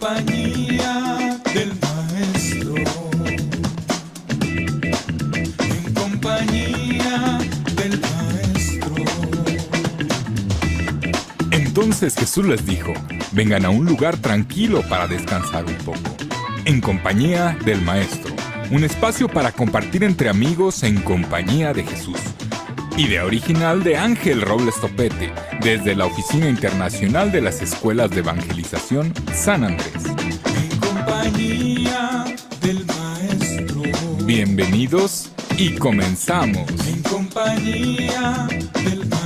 compañía del maestro, en compañía del maestro. Entonces Jesús les dijo: vengan a un lugar tranquilo para descansar un poco, en compañía del maestro, un espacio para compartir entre amigos en compañía de Jesús. Idea original de Ángel Robles Topete, desde la Oficina Internacional de las Escuelas de Evangelización San Andrés. En compañía del maestro. Bienvenidos y comenzamos. En compañía del maestro.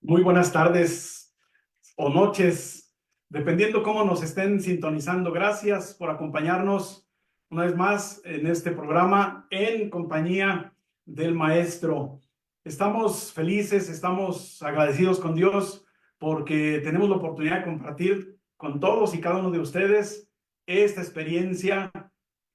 Muy buenas tardes o noches, dependiendo cómo nos estén sintonizando. Gracias por acompañarnos una vez más en este programa en compañía del maestro. Estamos felices, estamos agradecidos con Dios porque tenemos la oportunidad de compartir con todos y cada uno de ustedes esta experiencia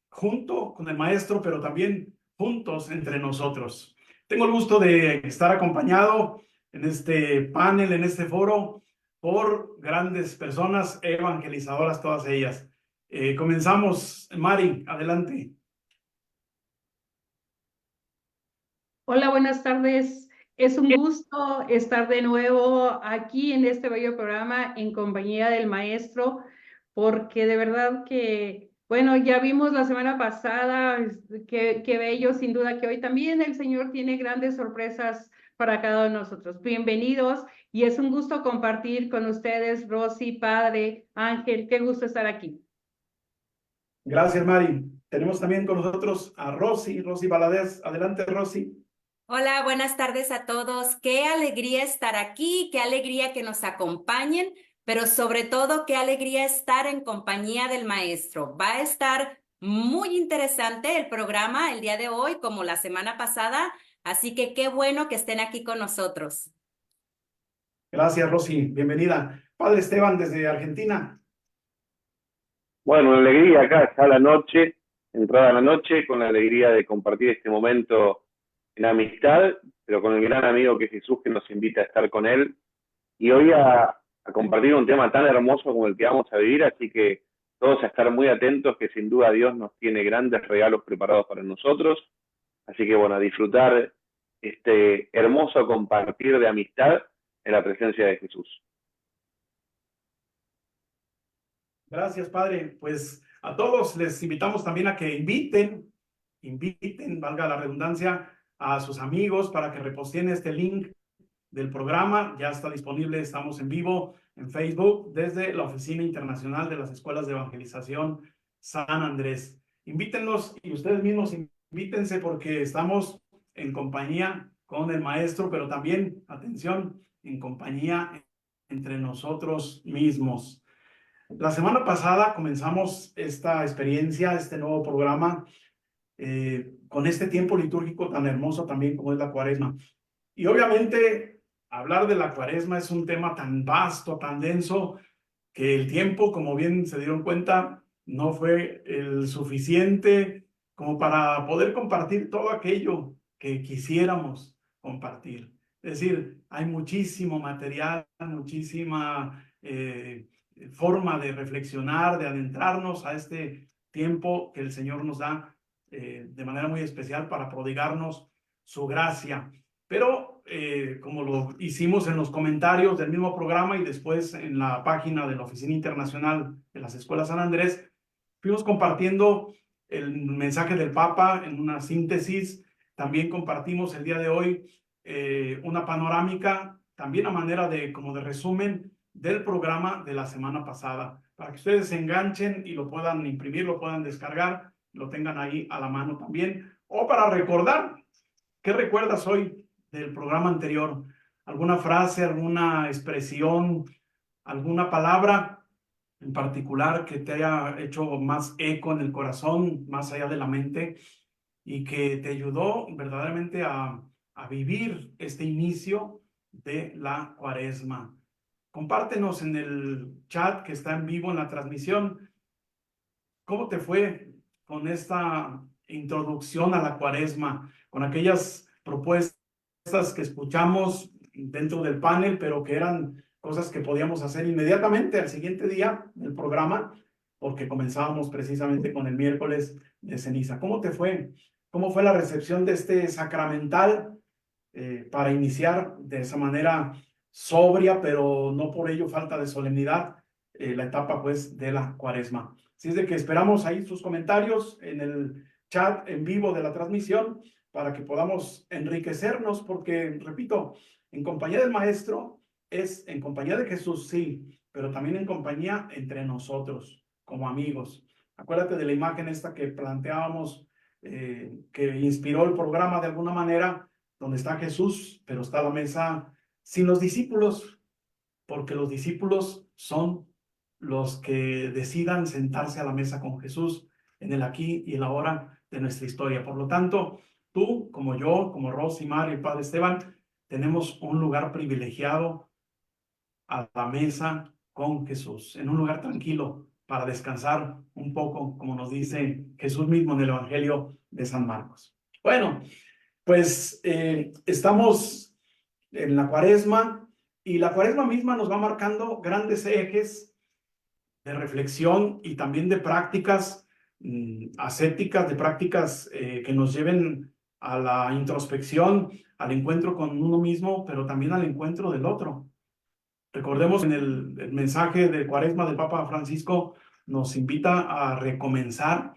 junto con el maestro, pero también juntos entre nosotros. Tengo el gusto de estar acompañado en este panel, en este foro, por grandes personas evangelizadoras, todas ellas. Comenzamos. Mari, adelante. Hola, buenas tardes. Es un gusto estar de nuevo aquí en este bello programa en compañía del maestro, porque de verdad que, bueno, ya vimos la semana pasada, qué bello, sin duda que hoy también el Señor tiene grandes sorpresas para cada uno de nosotros. Bienvenidos y es un gusto compartir con ustedes, Rosy, Padre, Ángel, qué gusto estar aquí. Gracias, Mari. Tenemos también con nosotros a Rosy Valadez. Adelante, Rosy. Hola, buenas tardes a todos. Qué alegría estar aquí, qué alegría que nos acompañen, pero sobre todo qué alegría estar en compañía del maestro. Va a estar muy interesante el programa el día de hoy, como la semana pasada, así que qué bueno que estén aquí con nosotros. Gracias, Rosy. Bienvenida. Padre Esteban, desde Argentina. Bueno, una alegría acá, ya la noche, entrada la noche, con la alegría de compartir este momento en amistad, pero con el gran amigo que es Jesús, que nos invita a estar con él. Y hoy a compartir un tema tan hermoso como el que vamos a vivir, así que todos a estar muy atentos, que sin duda Dios nos tiene grandes regalos preparados para nosotros. Así que bueno, a disfrutar este hermoso compartir de amistad en la presencia de Jesús. Gracias, Padre. Pues a todos les invitamos también a que inviten, valga la redundancia, a sus amigos para que reposteen este link del programa. Ya está disponible, estamos en vivo en Facebook desde la Oficina Internacional de las Escuelas de Evangelización San Andrés. Invítennos y ustedes mismos invítense porque estamos en compañía con el maestro, pero también, atención, en compañía entre nosotros mismos. La semana pasada comenzamos esta experiencia, este nuevo programa, con este tiempo litúrgico tan hermoso también como es la Cuaresma. Y obviamente hablar de la Cuaresma es un tema tan vasto, tan denso, que el tiempo, como bien se dieron cuenta, no fue el suficiente como para poder compartir todo aquello que quisiéramos compartir. Es decir, hay muchísimo material, muchísima forma de reflexionar, de adentrarnos a este tiempo que el Señor nos da de manera muy especial para prodigarnos su gracia. Pero como lo hicimos en los comentarios del mismo programa y después en la página de la Oficina Internacional de las Escuelas San Andrés, fuimos compartiendo el mensaje del Papa en una síntesis. También compartimos el día de hoy una panorámica, también a manera de como de resumen del programa de la semana pasada, para que ustedes se enganchen y lo puedan imprimir, lo puedan descargar, lo tengan ahí a la mano también, o para recordar. ¿Qué recuerdas hoy del programa anterior? ¿Alguna frase, alguna expresión, alguna palabra en particular que te haya hecho más eco en el corazón, más allá de la mente, y que te ayudó verdaderamente a vivir este inicio de la Cuaresma? Compártenos en el chat que está en vivo en la transmisión. ¿Cómo te fue con esta introducción a la Cuaresma, con aquellas propuestas que escuchamos dentro del panel, pero que eran cosas que podíamos hacer inmediatamente al siguiente día del programa, porque comenzábamos precisamente con el miércoles de ceniza? ¿Cómo te fue? ¿Cómo fue la recepción de este sacramental para iniciar de esa manera sobria, pero no por ello falta de solemnidad, la etapa pues de la Cuaresma? Así es de que esperamos ahí sus comentarios en el chat en vivo de la transmisión para que podamos enriquecernos, porque, repito, en compañía del Maestro es en compañía de Jesús, sí, pero también en compañía entre nosotros, como amigos. Acuérdate de la imagen esta que planteábamos, que inspiró el programa de alguna manera, donde está Jesús, pero está la mesa sin los discípulos, porque los discípulos son los que decidan sentarse a la mesa con Jesús en el aquí y el ahora de nuestra historia. Por lo tanto, tú, como yo, como Rosy, Mar y el Padre Esteban, tenemos un lugar privilegiado a la mesa con Jesús, en un lugar tranquilo para descansar un poco, como nos dice Jesús mismo en el Evangelio de San Marcos. Bueno, pues estamos en la Cuaresma, y la Cuaresma misma nos va marcando grandes ejes de reflexión y también de prácticas ascéticas, de prácticas que nos lleven a la introspección, al encuentro con uno mismo, pero también al encuentro del otro. Recordemos en el mensaje de Cuaresma del Papa Francisco, nos invita a recomenzar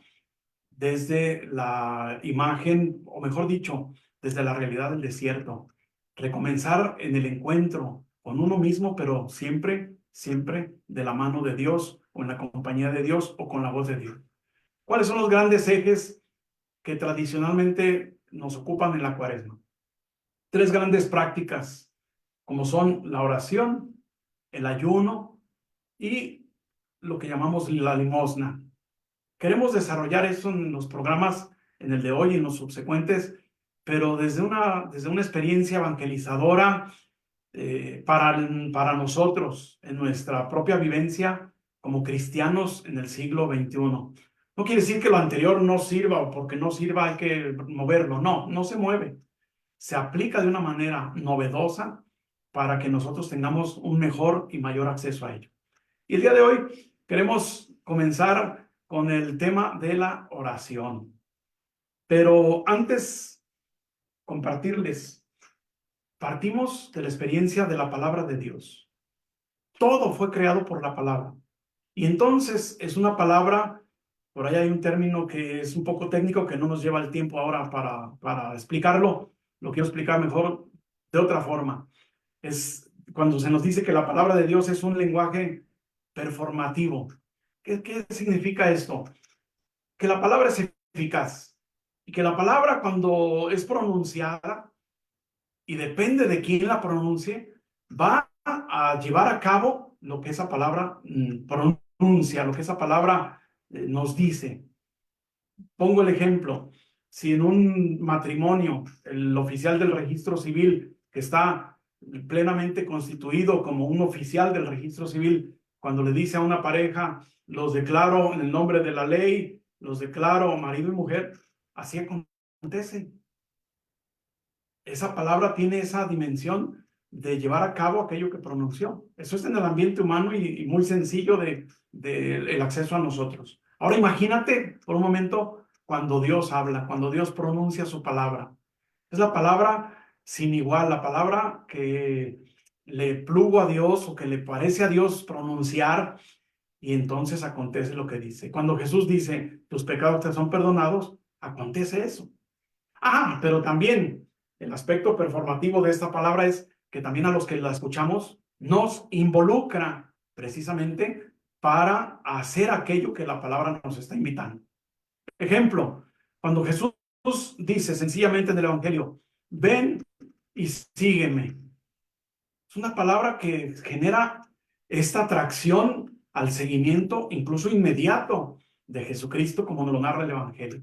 desde la imagen, o mejor dicho, desde la realidad del desierto. Recomenzar en el encuentro con uno mismo, pero siempre, siempre de la mano de Dios, o en la compañía de Dios, o con la voz de Dios. ¿Cuáles son los grandes ejes que tradicionalmente nos ocupan en la Cuaresma? 3 grandes prácticas, como son la oración, el ayuno y lo que llamamos la limosna. Queremos desarrollar eso en los programas, en el de hoy y en los subsecuentes, pero desde una experiencia evangelizadora para nosotros, en nuestra propia vivencia como cristianos en el siglo XXI. No quiere decir que lo anterior no sirva, o porque no sirva hay que moverlo. No, no se mueve. Se aplica de una manera novedosa para que nosotros tengamos un mejor y mayor acceso a ello. Y el día de hoy queremos comenzar con el tema de la oración. Pero antes, compartirles, partimos de la experiencia de la palabra de Dios. Todo fue creado por la palabra. Y entonces es una palabra, por ahí hay un término que es un poco técnico que no nos lleva el tiempo ahora para explicarlo. Lo quiero explicar mejor de otra forma. Es cuando se nos dice que la palabra de Dios es un lenguaje performativo. ¿Qué significa esto? Que la palabra es eficaz y que la palabra, cuando es pronunciada, y depende de quién la pronuncie, va a llevar a cabo lo que esa palabra pronuncia, lo que esa palabra nos dice. Pongo el ejemplo. Si en un matrimonio el oficial del registro civil, que está plenamente constituido como un oficial del registro civil, cuando le dice a una pareja, los declaro en el nombre de la ley, los declaro marido y mujer, así acontece. Esa palabra tiene esa dimensión de llevar a cabo aquello que pronunció. Eso es en el ambiente humano y muy sencillo el acceso a nosotros. Ahora imagínate por un momento cuando Dios habla, cuando Dios pronuncia su palabra. Es la palabra sin igual, la palabra que le plugo a Dios o que le parece a Dios pronunciar, y entonces acontece lo que dice. Cuando Jesús dice, tus pecados te son perdonados, acontece eso. Ah, pero también el aspecto performativo de esta palabra es que también a los que la escuchamos nos involucra precisamente para hacer aquello que la palabra nos está invitando. Ejemplo, cuando Jesús dice sencillamente en el Evangelio, ven y sígueme. Es una palabra que genera esta atracción al seguimiento, incluso inmediato, de Jesucristo, como nos lo narra el Evangelio.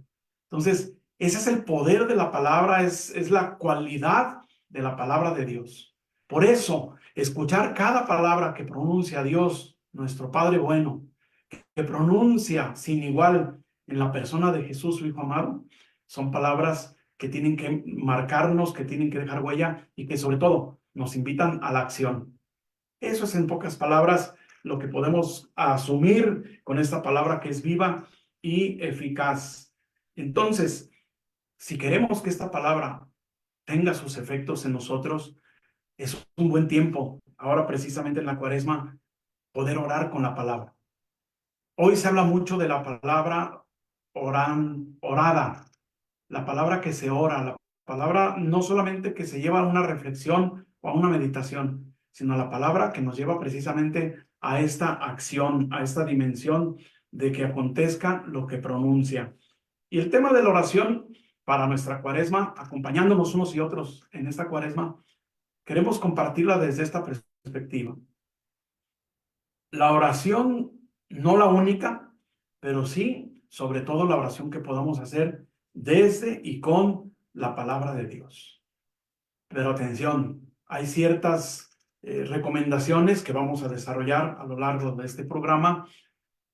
Entonces, ese es el poder de la palabra, es la cualidad de la palabra de Dios. Por eso, escuchar cada palabra que pronuncia Dios, nuestro Padre bueno, que pronuncia sin igual en la persona de Jesús, su Hijo amado, son palabras que tienen que marcarnos, que tienen que dejar huella y que sobre todo nos invitan a la acción. Eso es en pocas palabras lo que podemos asumir con esta palabra que es viva y eficaz. Entonces, si queremos que esta palabra tenga sus efectos en nosotros, es un buen tiempo, ahora precisamente en la Cuaresma, poder orar con la palabra. Hoy se habla mucho de la palabra orada, la palabra que se ora, la palabra no solamente que se lleva a una reflexión o a una meditación, sino la palabra que nos lleva precisamente a esta acción, a esta dimensión de que acontezca lo que pronuncia. Y el tema de la oración para nuestra Cuaresma, acompañándonos unos y otros en esta Cuaresma, queremos compartirla desde esta perspectiva. La oración, no la única, pero sí, sobre todo la oración que podamos hacer desde y con la palabra de Dios. Pero atención, hay ciertas recomendaciones que vamos a desarrollar a lo largo de este programa,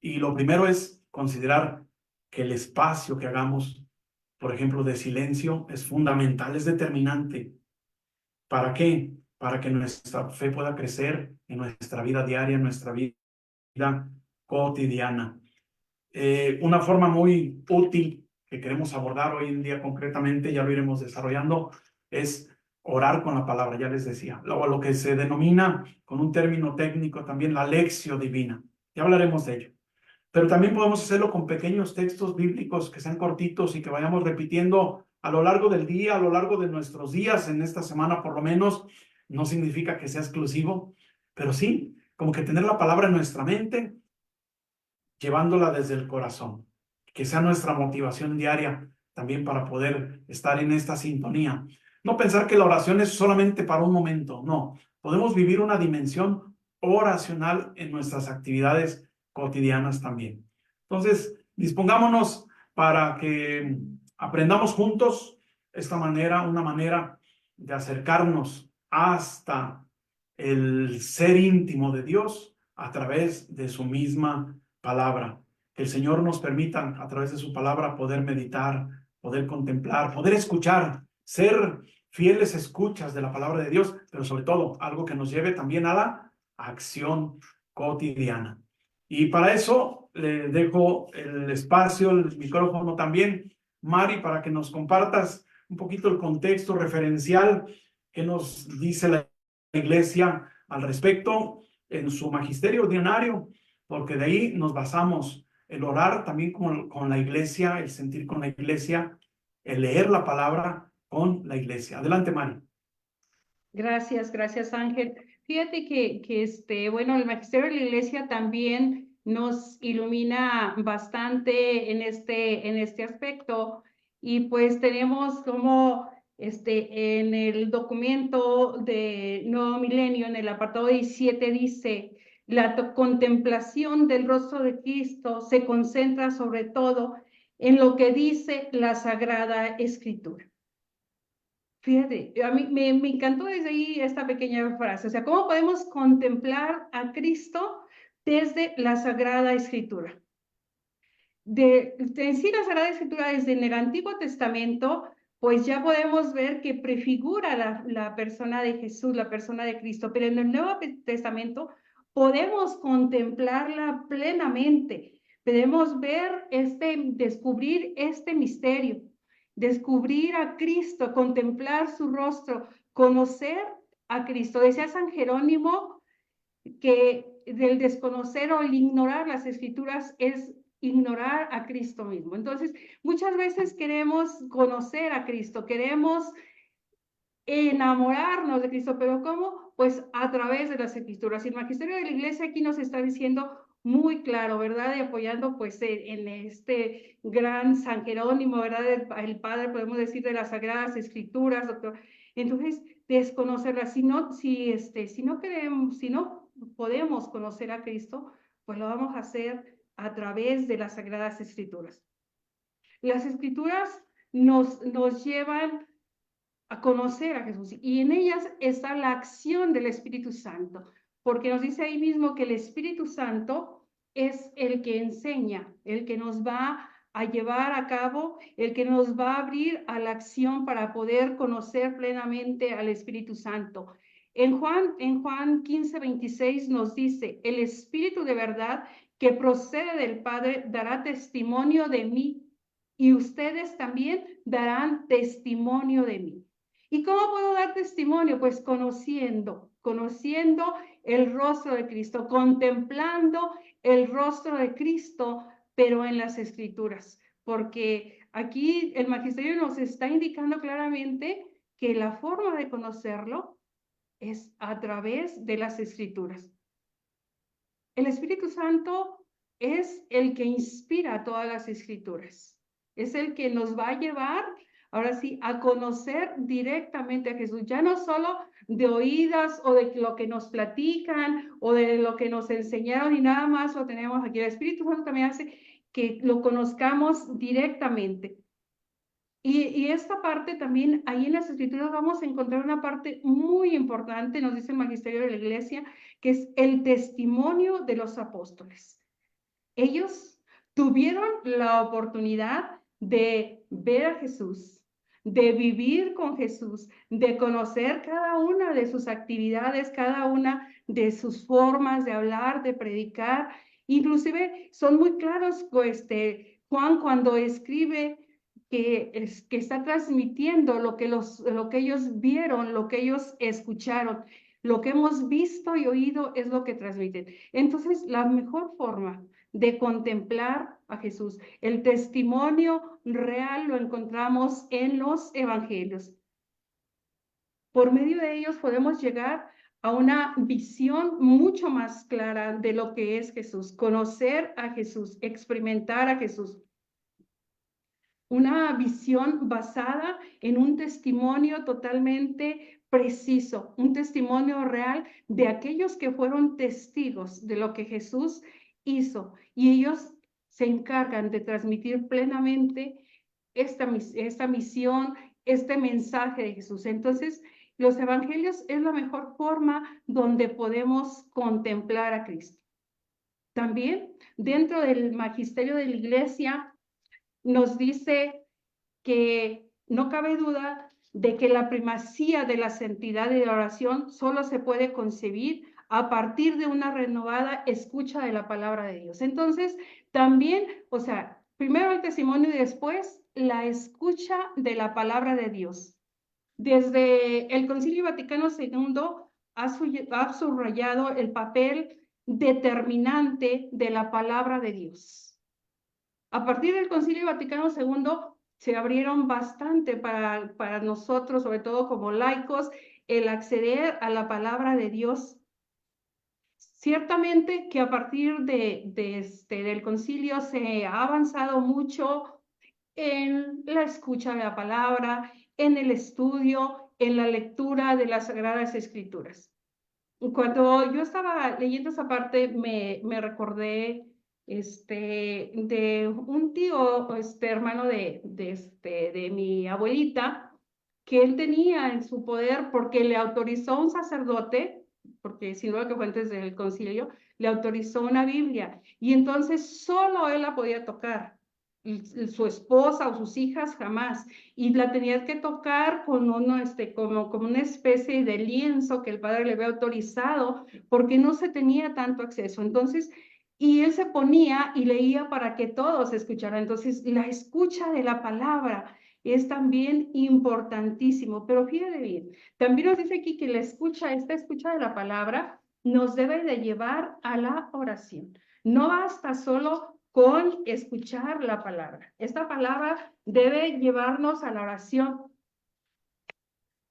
y lo primero es considerar que el espacio que hagamos, por ejemplo, de silencio, es fundamental, es determinante. ¿Para qué? Para que nuestra fe pueda crecer en nuestra vida diaria, en nuestra vida cotidiana. Una forma muy útil que queremos abordar hoy en día concretamente, ya lo iremos desarrollando, es orar con la palabra, ya les decía, lo que se denomina con un término técnico también la lección divina. Ya hablaremos de ello. Pero también podemos hacerlo con pequeños textos bíblicos que sean cortitos y que vayamos repitiendo a lo largo del día, a lo largo de nuestros días, en esta semana por lo menos. No significa que sea exclusivo, pero sí, como que tener la palabra en nuestra mente, llevándola desde el corazón, que sea nuestra motivación diaria también para poder estar en esta sintonía. No pensar que la oración es solamente para un momento, no. Podemos vivir una dimensión oracional en nuestras actividades cotidianas también. Entonces, dispongámonos para que aprendamos juntos esta manera, una manera de acercarnos hasta el ser íntimo de Dios a través de su misma palabra. Que el Señor nos permita a través de su palabra poder meditar, poder contemplar, poder escuchar, ser fieles escuchas de la palabra de Dios, pero sobre todo algo que nos lleve también a la acción cotidiana. Y para eso le dejo el espacio, el micrófono también, Mari, para que nos compartas un poquito el contexto referencial que nos dice la Iglesia al respecto en su magisterio ordinario, porque de ahí nos basamos el orar también con la Iglesia, el sentir con la Iglesia, el leer la palabra con la Iglesia. Adelante, Mari. Gracias, Ángel. Fíjate que bueno, el magisterio de la Iglesia también nos ilumina bastante en este aspecto, y pues tenemos como en el documento de Nuevo Milenio, en el apartado 17, dice: la contemplación del rostro de Cristo se concentra sobre todo en lo que dice la Sagrada Escritura. Fíjate, a mí me encantó desde ahí esta pequeña frase. O sea, ¿cómo podemos contemplar a Cristo desde la Sagrada Escritura? En sí, la Sagrada Escritura, desde en el Antiguo Testamento, pues ya podemos ver que prefigura la persona de Jesús, la persona de Cristo, pero en el Nuevo Testamento podemos contemplarla plenamente. Podemos ver descubrir este misterio, descubrir a Cristo, contemplar su rostro, conocer a Cristo. Decía San Jerónimo que del desconocer o el ignorar las Escrituras es ignorar a Cristo mismo. Entonces, muchas veces queremos conocer a Cristo, queremos enamorarnos de Cristo, pero ¿cómo? Pues a través de las Escrituras. Y el magisterio de la Iglesia aquí nos está diciendo muy claro, ¿verdad? Y apoyando pues en este gran San Jerónimo, ¿verdad? El padre, podemos decir, de las Sagradas Escrituras, doctor. Entonces, desconocerlas. Si no queremos, si no podemos conocer a Cristo, pues lo vamos a hacer a través de las Sagradas Escrituras. Las Escrituras nos llevan a conocer a Jesús, y en ellas está la acción del Espíritu Santo, porque nos dice ahí mismo que el Espíritu Santo es el que enseña, el que nos va a llevar a cabo, el que nos va a abrir a la acción para poder conocer plenamente al Espíritu Santo. En Juan 15:26 nos dice, el Espíritu de verdad que procede del Padre dará testimonio de mí, y ustedes también darán testimonio de mí. ¿Y cómo puedo dar testimonio? Pues conociendo el rostro de Cristo, contemplando el rostro de Cristo, pero en las Escrituras, porque aquí el magisterio nos está indicando claramente que la forma de conocerlo es a través de las Escrituras. El Espíritu Santo es el que inspira todas las Escrituras, es el que nos va a llevar, ahora sí, a conocer directamente a Jesús, ya no solo de oídas o de lo que nos platican o de lo que nos enseñaron y nada más lo tenemos aquí. El Espíritu Santo también hace que lo conozcamos directamente. Y esta parte también, ahí en las Escrituras vamos a encontrar una parte muy importante, nos dice el magisterio de la Iglesia, que es el testimonio de los apóstoles. Ellos tuvieron la oportunidad de ver a Jesús, de vivir con Jesús, de conocer cada una de sus actividades, cada una de sus formas de hablar, de predicar. Inclusive son muy claros, Juan cuando escribe que está transmitiendo lo que ellos vieron, lo que ellos escucharon. Lo que hemos visto y oído es lo que transmiten. Entonces, la mejor forma de contemplar a Jesús, el testimonio real lo encontramos en los evangelios. Por medio de ellos podemos llegar a una visión mucho más clara de lo que es Jesús, conocer a Jesús, experimentar a Jesús. Una visión basada en un testimonio totalmente preciso, un testimonio real de aquellos que fueron testigos de lo que Jesús hizo, y ellos se encargan de transmitir plenamente esta misión, este mensaje de Jesús. Entonces, los evangelios es la mejor forma donde podemos contemplar a Cristo. También, dentro del magisterio de la Iglesia, nos dice que no cabe duda de que la primacía de la santidad y de la oración solo se puede concebir a partir de una renovada escucha de la palabra de Dios. Entonces, también, o sea, primero el testimonio y después la escucha de la palabra de Dios. Desde el Concilio Vaticano II ha subrayado el papel determinante de la palabra de Dios. A partir del Concilio Vaticano II se abrieron bastante para nosotros, sobre todo como laicos, el acceder a la palabra de Dios. Ciertamente que a partir del concilio se ha avanzado mucho en la escucha de la palabra, en el estudio, en la lectura de las Sagradas Escrituras. Cuando yo estaba leyendo esa parte, me recordé de un tío, hermano de mi abuelita, que él tenía en su poder, porque le autorizó a un sacerdote, porque sin duda que fue antes del concilio, le autorizó una Biblia, y entonces solo él la podía tocar, su esposa o sus hijas jamás, y la tenía que tocar con como una especie de lienzo que el padre le había autorizado, porque no se tenía tanto acceso. Entonces, y él se ponía y leía para que todos escucharan. Entonces, la escucha de la palabra es también importantísimo. Pero fíjate bien, también nos dice aquí que esta escucha de la palabra nos debe de llevar a la oración. No basta solo con escuchar la palabra. Esta palabra debe llevarnos a la oración.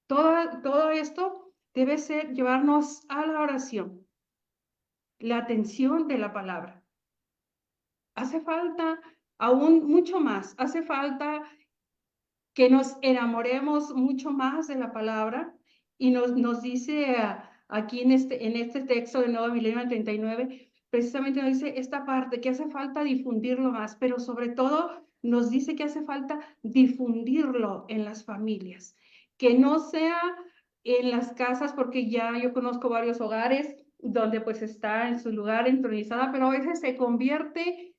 Todo esto debe llevarnos a la oración, la atención de la palabra. Hace falta aún mucho más, hace falta que nos enamoremos mucho más de la palabra y nos dice aquí en este texto de Nuevo Milenio 39, precisamente nos dice esta parte que hace falta difundirlo más, pero sobre todo nos dice que hace falta difundirlo en las familias, que no sea en las casas, porque ya yo conozco varios hogares donde pues está en su lugar entronizada, pero a veces se convierte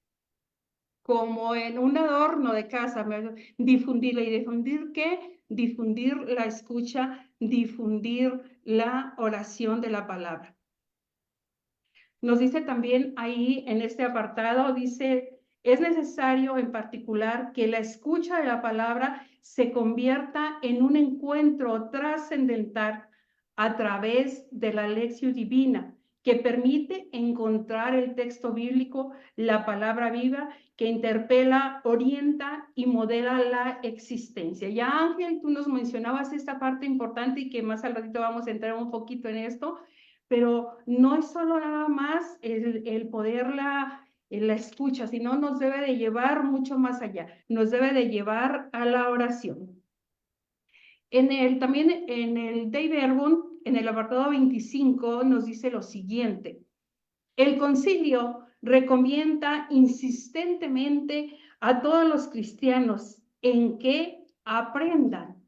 como en un adorno de casa, difundirla. ¿Y difundir qué? Difundir la escucha, difundir la oración de la palabra. Nos dice también ahí en este apartado, dice, es necesario en particular que la escucha de la palabra se convierta en un encuentro trascendental a través de la lección divina, que permite encontrar el texto bíblico, la palabra viva, que interpela, orienta y modela la existencia. Ya Ángel, tú nos mencionabas esta parte importante y que más al ratito vamos a entrar un poquito en esto, pero no es solo nada más el poderla la escucha, sino nos debe de llevar mucho más allá, nos debe de llevar a la oración. También en el Dei Verbum, en el apartado 25, nos dice lo siguiente: el concilio recomienda insistentemente a todos los cristianos en que aprendan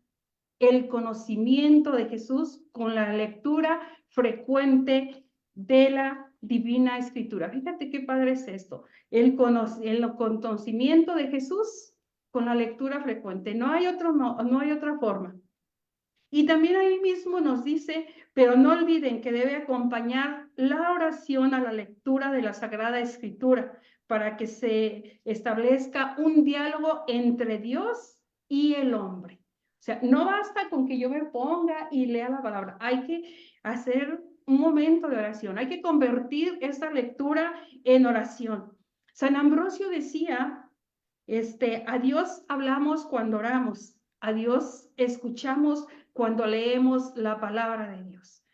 el conocimiento de Jesús con la lectura frecuente de la Divina Escritura. Fíjate qué padre es esto, el conocimiento de Jesús con la lectura frecuente. No hay otra forma. Y también ahí mismo nos dice, pero no olviden que debe acompañar la oración a la lectura de la Sagrada Escritura para que se establezca un diálogo entre Dios y el hombre. O sea, no basta con que yo me ponga y lea la palabra, hay que hacer un momento de oración, hay que convertir esta lectura en oración. San Ambrosio decía, a Dios hablamos cuando oramos, a Dios escuchamos cuando leemos la palabra de Dios.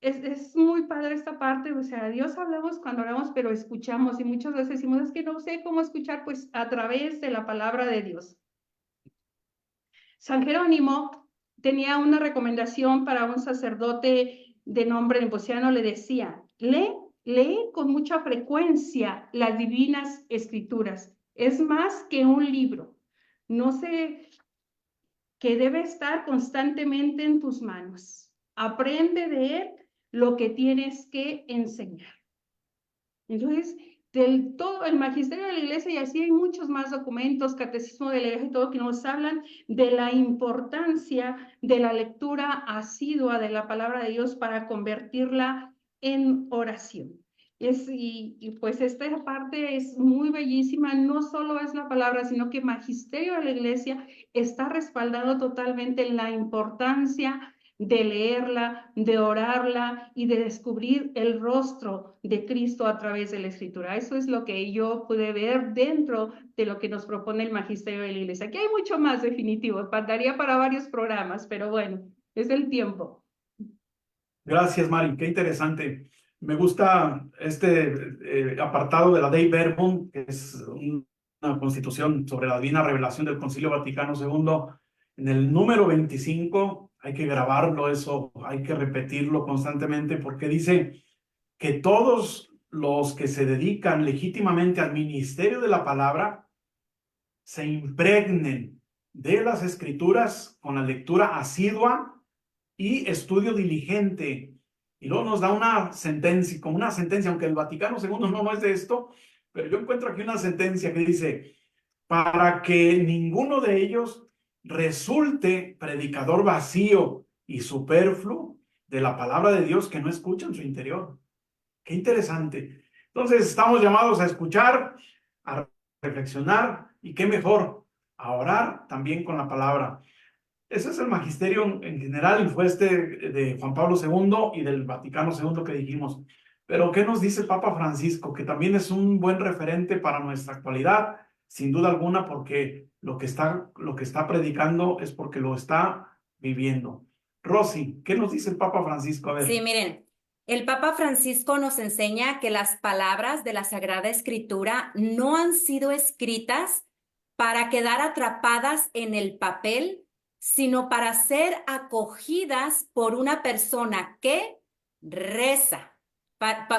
Es muy padre esta parte, o sea, a Dios hablamos cuando oramos, pero escuchamos, y muchas veces decimos, es que no sé cómo escuchar, pues a través de la palabra de Dios. San Jerónimo tenía una recomendación para un sacerdote de nombre Nepociano, le decía, lee con mucha frecuencia las divinas escrituras, es más que un libro, no sé, que debe estar constantemente en tus manos. Aprende de él lo que tienes que enseñar. Entonces, del todo el magisterio de la iglesia, y así hay muchos más documentos, catecismo de la iglesia y todo, que nos hablan de la importancia de la lectura asidua de la palabra de Dios para convertirla en oración. Y pues esta parte es muy bellísima, no solo es la palabra, sino que el magisterio de la iglesia está respaldado totalmente en la importancia de leerla, de orarla y de descubrir el rostro de Cristo a través de la Escritura. Eso es lo que yo pude ver dentro de lo que nos propone el magisterio de la iglesia. Aquí hay mucho más definitivo, faltaría para varios programas, pero bueno, es el tiempo. Gracias, Mari, qué interesante. Me gusta este apartado de la Dei Verbum, que es una constitución sobre la divina revelación del Concilio Vaticano II. En el número 25, hay que grabarlo eso, hay que repetirlo constantemente, porque dice que todos los que se dedican legítimamente al ministerio de la palabra se impregnen de las Escrituras con la lectura asidua y estudio diligente. Y luego nos da una sentencia, como una sentencia, aunque el Vaticano II no es de esto, pero yo encuentro aquí una sentencia que dice, para que ninguno de ellos resulte predicador vacío y superfluo de la palabra de Dios que no escucha en su interior. Qué interesante. Entonces estamos llamados a escuchar, a reflexionar, y qué mejor a orar también con la palabra. Ese es el magisterio en general, y fue de Juan Pablo II y del Vaticano II que dijimos. Pero ¿qué nos dice el Papa Francisco? Que también es un buen referente para nuestra actualidad, sin duda alguna, porque lo que está predicando es porque lo está viviendo. Rosy, ¿qué nos dice el Papa Francisco? A ver. Sí, miren, el Papa Francisco nos enseña que las palabras de la Sagrada Escritura no han sido escritas para quedar atrapadas en el papel, sino para ser acogidas por una persona que reza,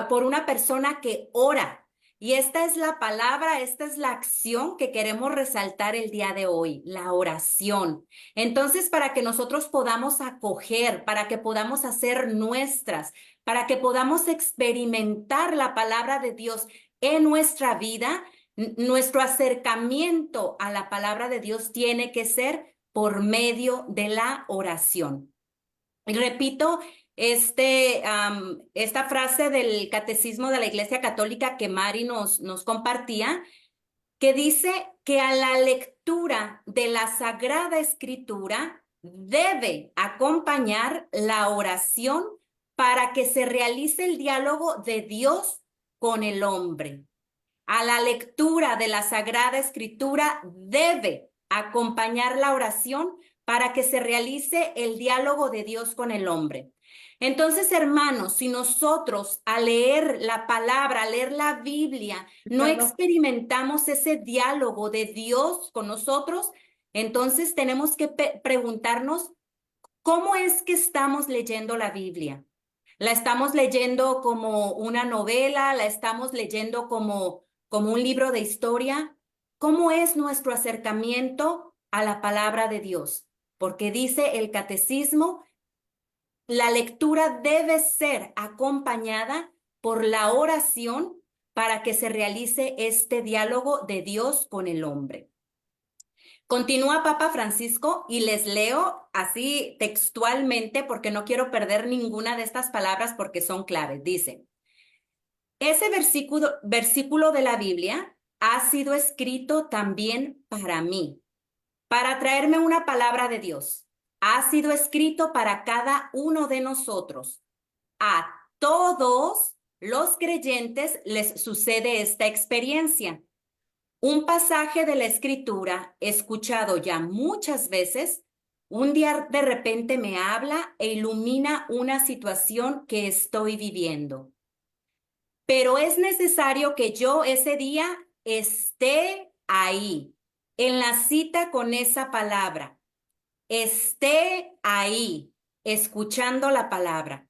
por una persona que ora. Y esta es la palabra, esta es la acción que queremos resaltar el día de hoy, la oración. Entonces, para que nosotros podamos acoger, para que podamos hacer nuestras, para que podamos experimentar la palabra de Dios en nuestra vida, nuestro acercamiento a la palabra de Dios tiene que ser por medio de la oración. Y repito, esta frase del Catecismo de la Iglesia Católica que Mari nos compartía, que dice que a la lectura de la Sagrada Escritura debe acompañar la oración para que se realice el diálogo de Dios con el hombre. A la lectura de la Sagrada Escritura debe acompañar la oración para que se realice el diálogo de Dios con el hombre. Entonces, hermanos, si nosotros al leer la palabra, al leer la Biblia, no experimentamos ese diálogo de Dios con nosotros, entonces tenemos que preguntarnos, ¿cómo es que estamos leyendo la Biblia? ¿La estamos leyendo como una novela? ¿La estamos leyendo como un libro de historia? ¿Cómo es nuestro acercamiento a la palabra de Dios? Porque dice el catecismo, la lectura debe ser acompañada por la oración para que se realice este diálogo de Dios con el hombre. Continúa Papa Francisco y les leo así textualmente porque no quiero perder ninguna de estas palabras porque son claves. Dice, ese versículo de la Biblia ha sido escrito también para mí, para traerme una palabra de Dios. Ha sido escrito para cada uno de nosotros. A todos los creyentes les sucede esta experiencia. Un pasaje de la Escritura, escuchado ya muchas veces, un día de repente me habla e ilumina una situación que estoy viviendo. Pero es necesario que yo ese día esté ahí, en la cita con esa palabra. Esté ahí, escuchando la palabra.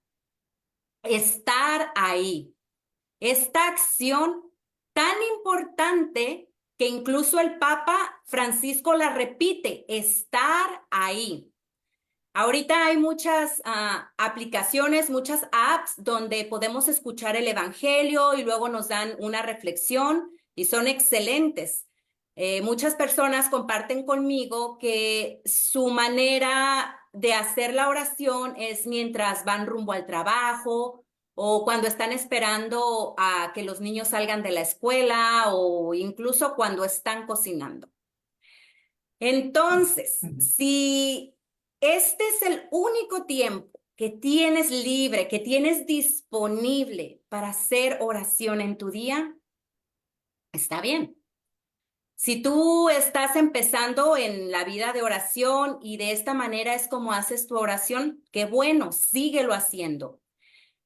Estar ahí. Esta acción tan importante que incluso el Papa Francisco la repite, estar ahí. Ahorita hay muchas aplicaciones, muchas apps donde podemos escuchar el Evangelio y luego nos dan una reflexión y son excelentes. Muchas personas comparten conmigo que su manera de hacer la oración es mientras van rumbo al trabajo o cuando están esperando a que los niños salgan de la escuela o incluso cuando están cocinando. Entonces, si este es el único tiempo que tienes libre, que tienes disponible para hacer oración en tu día, está bien. Si tú estás empezando en la vida de oración y de esta manera es como haces tu oración, qué bueno, síguelo haciendo.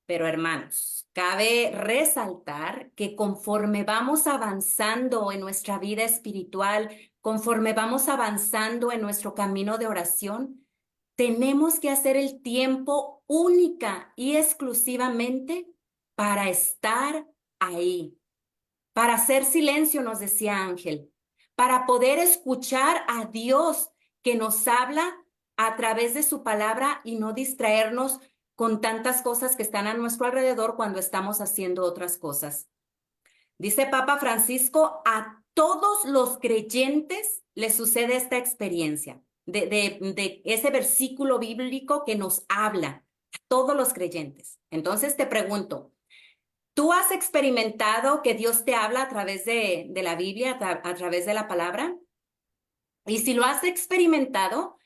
Pero hermanos, cabe resaltar que conforme vamos avanzando en nuestra vida espiritual, conforme vamos avanzando en nuestro camino de oración, tenemos que hacer el tiempo única y exclusivamente para estar ahí, para hacer silencio, nos decía Ángel, para poder escuchar a Dios que nos habla a través de su palabra y no distraernos con tantas cosas que están a nuestro alrededor cuando estamos haciendo otras cosas. Dice Papa Francisco, a todos los creyentes les sucede esta experiencia de ese versículo bíblico que nos habla, a todos los creyentes. Entonces te pregunto, ¿tú has experimentado que Dios te habla a través de la Biblia, a través de la palabra? Y si lo has experimentado,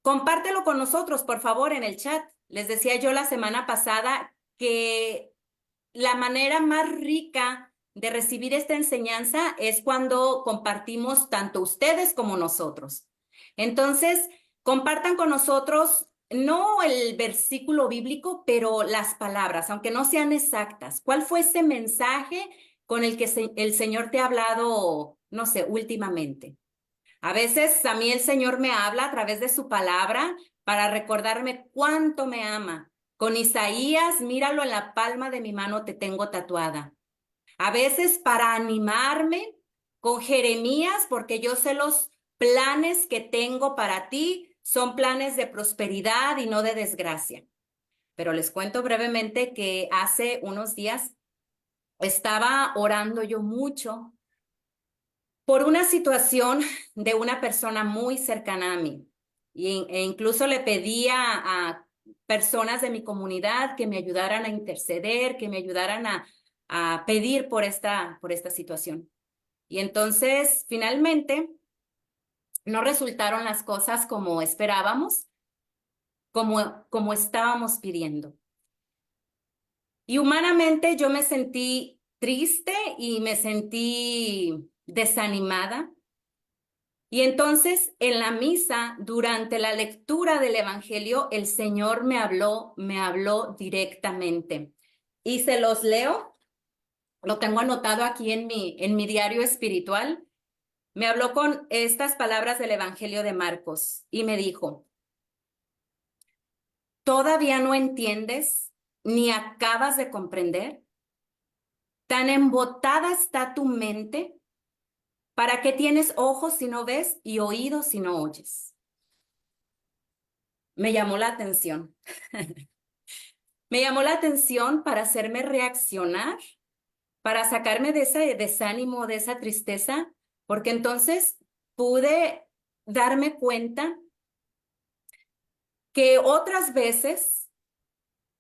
compártelo con nosotros, por favor, en el chat. Les decía yo la semana pasada que la manera más rica de recibir esta enseñanza es cuando compartimos tanto ustedes como nosotros. Entonces, compartan con nosotros no el versículo bíblico, pero las palabras, aunque no sean exactas. ¿Cuál fue ese mensaje con el que el Señor te ha hablado, no sé, últimamente? A veces a mí el Señor me habla a través de su palabra para recordarme cuánto me ama. Con Isaías, míralo en la palma de mi mano, te tengo tatuada. A veces para animarme con Jeremías, porque yo sé los planes que tengo para ti, son planes de prosperidad y no de desgracia. Pero les cuento brevemente que hace unos días estaba orando yo mucho por una situación de una persona muy cercana a mí. E incluso le pedía a personas de mi comunidad que me ayudaran a interceder, que me ayudaran a pedir por esta situación. Y entonces, finalmente, no resultaron las cosas como esperábamos, como estábamos pidiendo. Y humanamente yo me sentí triste y me sentí desanimada. Y entonces en la misa, durante la lectura del Evangelio, el Señor me habló directamente. Y se los leo, lo tengo anotado aquí en mi diario espiritual. Me habló con estas palabras del Evangelio de Marcos y me dijo: ¿todavía no entiendes ni acabas de comprender? ¿Tan embotada está tu mente? ¿Para qué tienes ojos si no ves y oídos si no oyes? Me llamó la atención. Me llamó la atención para hacerme reaccionar, para sacarme de ese desánimo, de esa tristeza, porque entonces pude darme cuenta que otras veces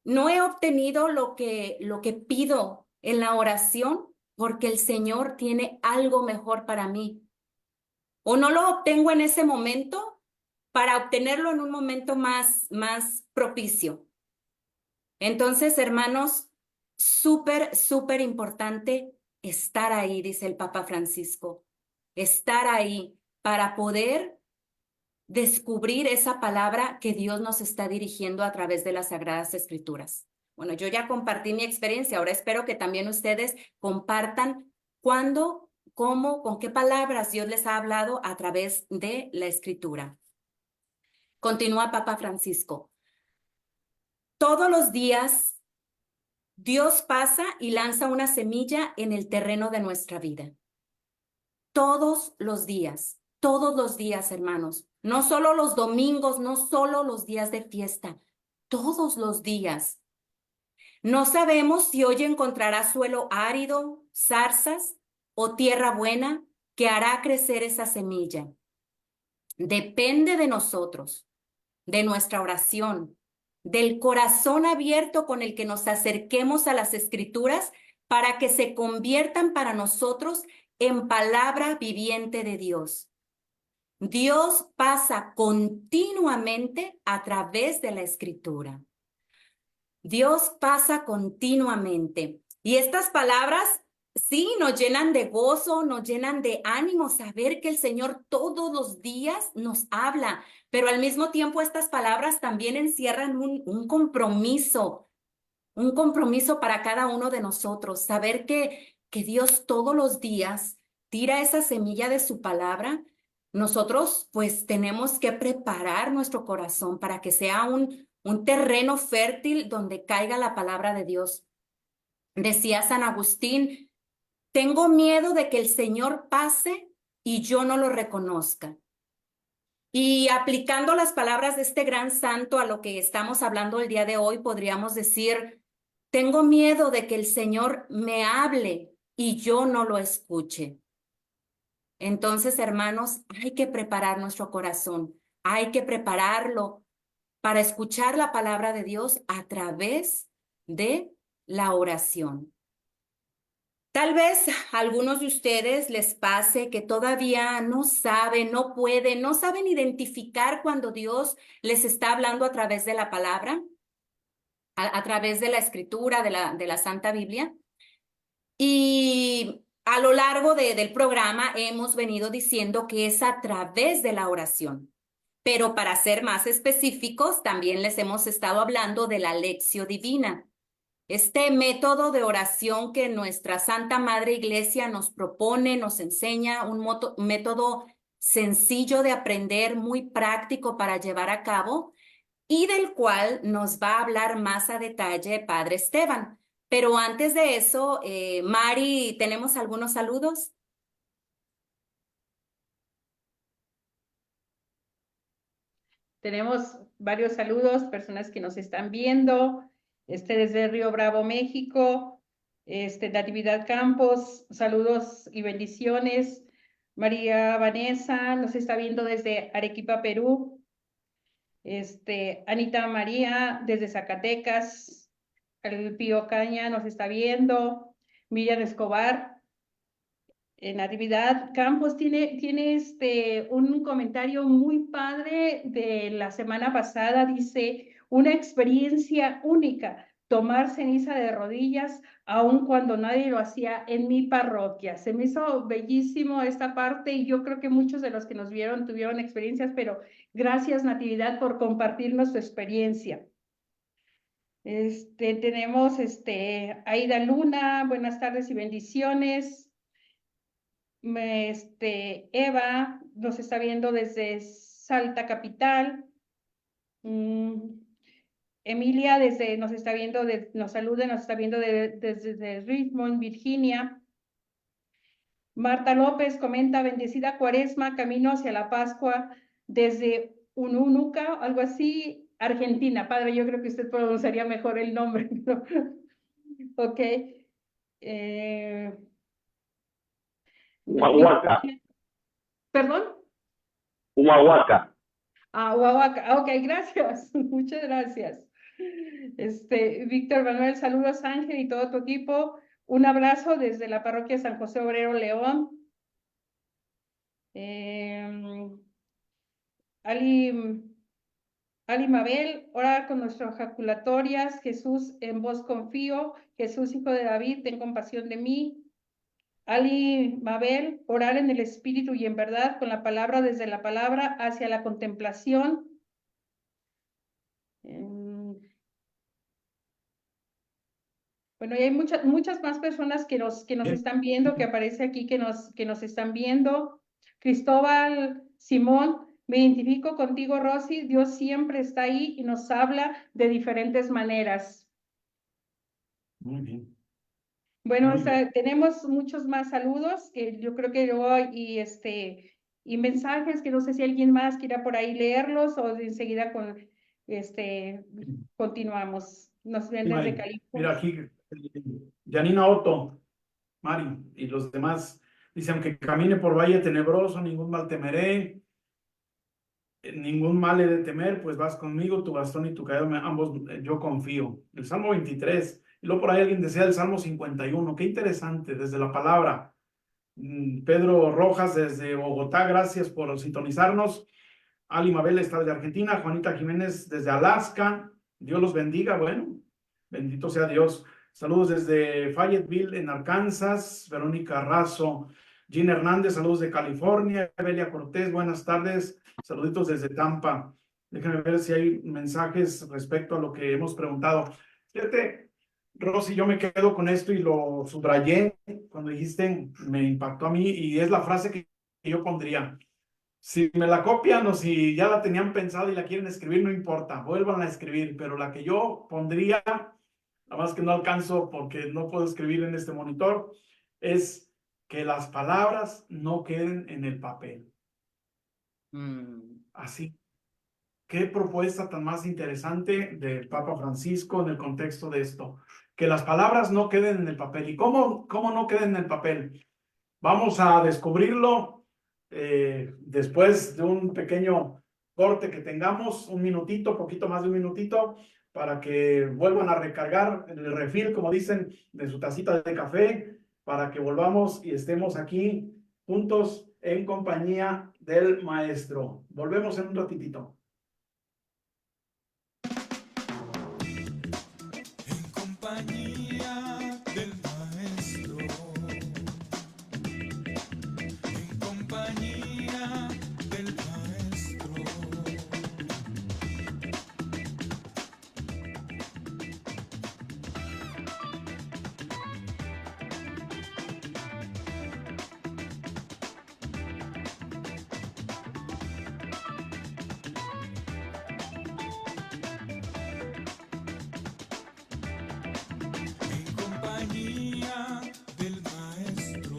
no he obtenido lo que pido en la oración porque el Señor tiene algo mejor para mí. O no lo obtengo en ese momento para obtenerlo en un momento más propicio. Entonces, hermanos, súper importante estar ahí, dice el Papa Francisco. Estar ahí para poder descubrir esa palabra que Dios nos está dirigiendo a través de las Sagradas Escrituras. Bueno, yo ya compartí mi experiencia, ahora espero que también ustedes compartan cuándo, cómo, con qué palabras Dios les ha hablado a través de la Escritura. Continúa Papa Francisco. Todos los días Dios pasa y lanza una semilla en el terreno de nuestra vida. Todos los días, hermanos. No solo los domingos, no solo los días de fiesta, todos los días. No sabemos si hoy encontrará suelo árido, zarzas o tierra buena que hará crecer esa semilla. Depende de nosotros, de nuestra oración, del corazón abierto con el que nos acerquemos a las Escrituras para que se conviertan para nosotros en palabra viviente de Dios. Dios pasa continuamente a través de la Escritura. Dios pasa continuamente. Y estas palabras, sí, nos llenan de gozo, nos llenan de ánimo, saber que el Señor todos los días nos habla, pero al mismo tiempo estas palabras también encierran un compromiso para cada uno de nosotros, saber que Dios todos los días tira esa semilla de su palabra. Nosotros pues tenemos que preparar nuestro corazón para que sea un terreno fértil donde caiga la palabra de Dios. Decía San Agustín: tengo miedo de que el Señor pase y yo no lo reconozca. Y aplicando las palabras de este gran santo a lo que estamos hablando el día de hoy, podríamos decir: tengo miedo de que el Señor me hable y yo no lo escuche. Entonces, hermanos, hay que preparar nuestro corazón, hay que prepararlo para escuchar la palabra de Dios a través de la oración. Tal vez a algunos de ustedes les pase que todavía no saben, no pueden, no saben identificar cuando Dios les está hablando a través de la palabra, a través de la escritura, de la Santa Biblia. Y a lo largo del programa hemos venido diciendo que es a través de la oración. Pero para ser más específicos, también les hemos estado hablando de la Lectio Divina. Este método de oración que nuestra Santa Madre Iglesia nos propone, nos enseña, un método sencillo de aprender, muy práctico para llevar a cabo y del cual nos va a hablar más a detalle Padre Esteban. Pero antes de eso, Mari, ¿tenemos algunos saludos? Tenemos varios saludos, personas que nos están viendo, desde Río Bravo, México, Natividad Campos, saludos y bendiciones. María Vanessa nos está viendo desde Arequipa, Perú. Anita María desde Zacatecas, el Pío Caña nos está viendo, Miriam Escobar. Natividad Campos tiene un comentario muy padre de la semana pasada, dice, una experiencia única, tomar ceniza de rodillas, aun cuando nadie lo hacía en mi parroquia. Se me hizo bellísimo esta parte y yo creo que muchos de los que nos vieron tuvieron experiencias, pero gracias Natividad por compartirnos tu experiencia. Tenemos Aida Luna, buenas tardes y bendiciones. Eva nos está viendo desde Salta Capital. Emilia nos está viendo, nos saluda, nos está viendo desde Richmond, Virginia. Marta López comenta, bendecida Cuaresma, camino hacia la Pascua desde Ununuca, algo así, Argentina. Padre, yo creo que usted pronunciaría mejor el nombre. Ok. Humahuaca. ¿Perdón? Humahuaca. Huahuaca. Ok, gracias. Muchas gracias. Víctor Manuel, saludos Ángel y todo tu equipo. Un abrazo desde la parroquia San José Obrero León. Ali Mabel, ora con nuestras ejaculatorias. Jesús, en vos confío. Jesús, hijo de David, ten compasión de mí. Ali Mabel, orar en el Espíritu y en verdad, con la palabra, desde la palabra hacia la contemplación. Bueno, y hay muchas más personas que nos están viendo, que aparece aquí, que nos están viendo. Cristóbal Simón, me identifico contigo, Rosy. Dios siempre está ahí y nos habla de diferentes maneras. Muy bien. Bueno, Muy bien. tenemos muchos más saludos que yo creo que hoy y mensajes que no sé si alguien más quiera por ahí leerlos o enseguida continuamos. Nos ven desde California. Mira aquí, Janina Otto, Mari y los demás dicen, aunque camine por valle tenebroso, ningún mal temeré, ningún mal he de temer, pues vas conmigo, tu bastón y tu cayado, ambos yo confío. El Salmo 23. Y luego por ahí alguien decía el Salmo 51. Qué interesante, desde la palabra. Pedro Rojas desde Bogotá, gracias por sintonizarnos. Ali Mabel está de Argentina, Juanita Jiménez desde Alaska. Dios los bendiga, bueno, bendito sea Dios. Saludos desde Fayetteville, en Arkansas. Verónica Razo. Gina Hernández, saludos de California. Evelia Cortés, buenas tardes. Saluditos desde Tampa. Déjenme ver si hay mensajes respecto a lo que hemos preguntado. Fíjate, Rosy, yo me quedo con esto y lo subrayé cuando dijiste, me impactó a mí, y es la frase que yo pondría. Si me la copian o si ya la tenían pensada y la quieren escribir, no importa, vuelvan a escribir, pero la que yo pondría, nada más que no alcanzo porque no puedo escribir en este monitor, es que las palabras no queden en el papel. Así. Qué propuesta tan más interesante del Papa Francisco en el contexto de esto. Que las palabras no queden en el papel. ¿Y cómo no queden en el papel? Vamos a descubrirlo después de un pequeño corte que tengamos, un minutito, poquito más de un minutito, para que vuelvan a recargar el refill, como dicen, de su tacita de café, para que volvamos y estemos aquí juntos en compañía del Maestro. Volvemos en un ratitito. En compañía del Maestro. En compañía del Maestro. En compañía del Maestro.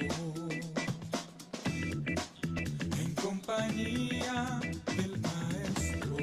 En compañía del Maestro.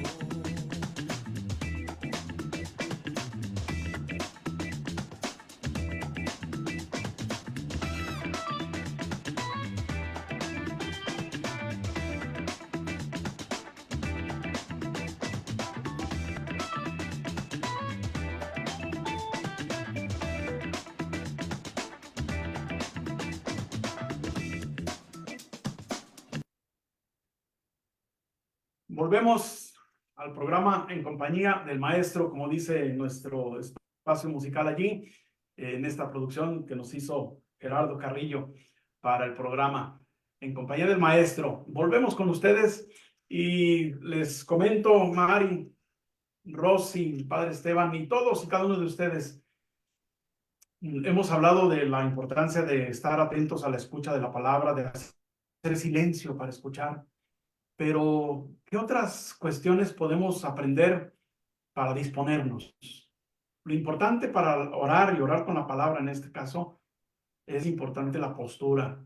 Volvemos al programa en compañía del Maestro, como dice nuestro espacio musical allí, en esta producción que nos hizo Gerardo Carrillo para el programa en compañía del Maestro. Volvemos con ustedes y les comento, Mari, Rosy, Padre Esteban y todos y cada uno de ustedes, hemos hablado de la importancia de estar atentos a la escucha de la palabra, de hacer silencio para escuchar. Pero, ¿qué otras cuestiones podemos aprender para disponernos? Lo importante para orar y orar con la palabra en este caso, es importante la postura,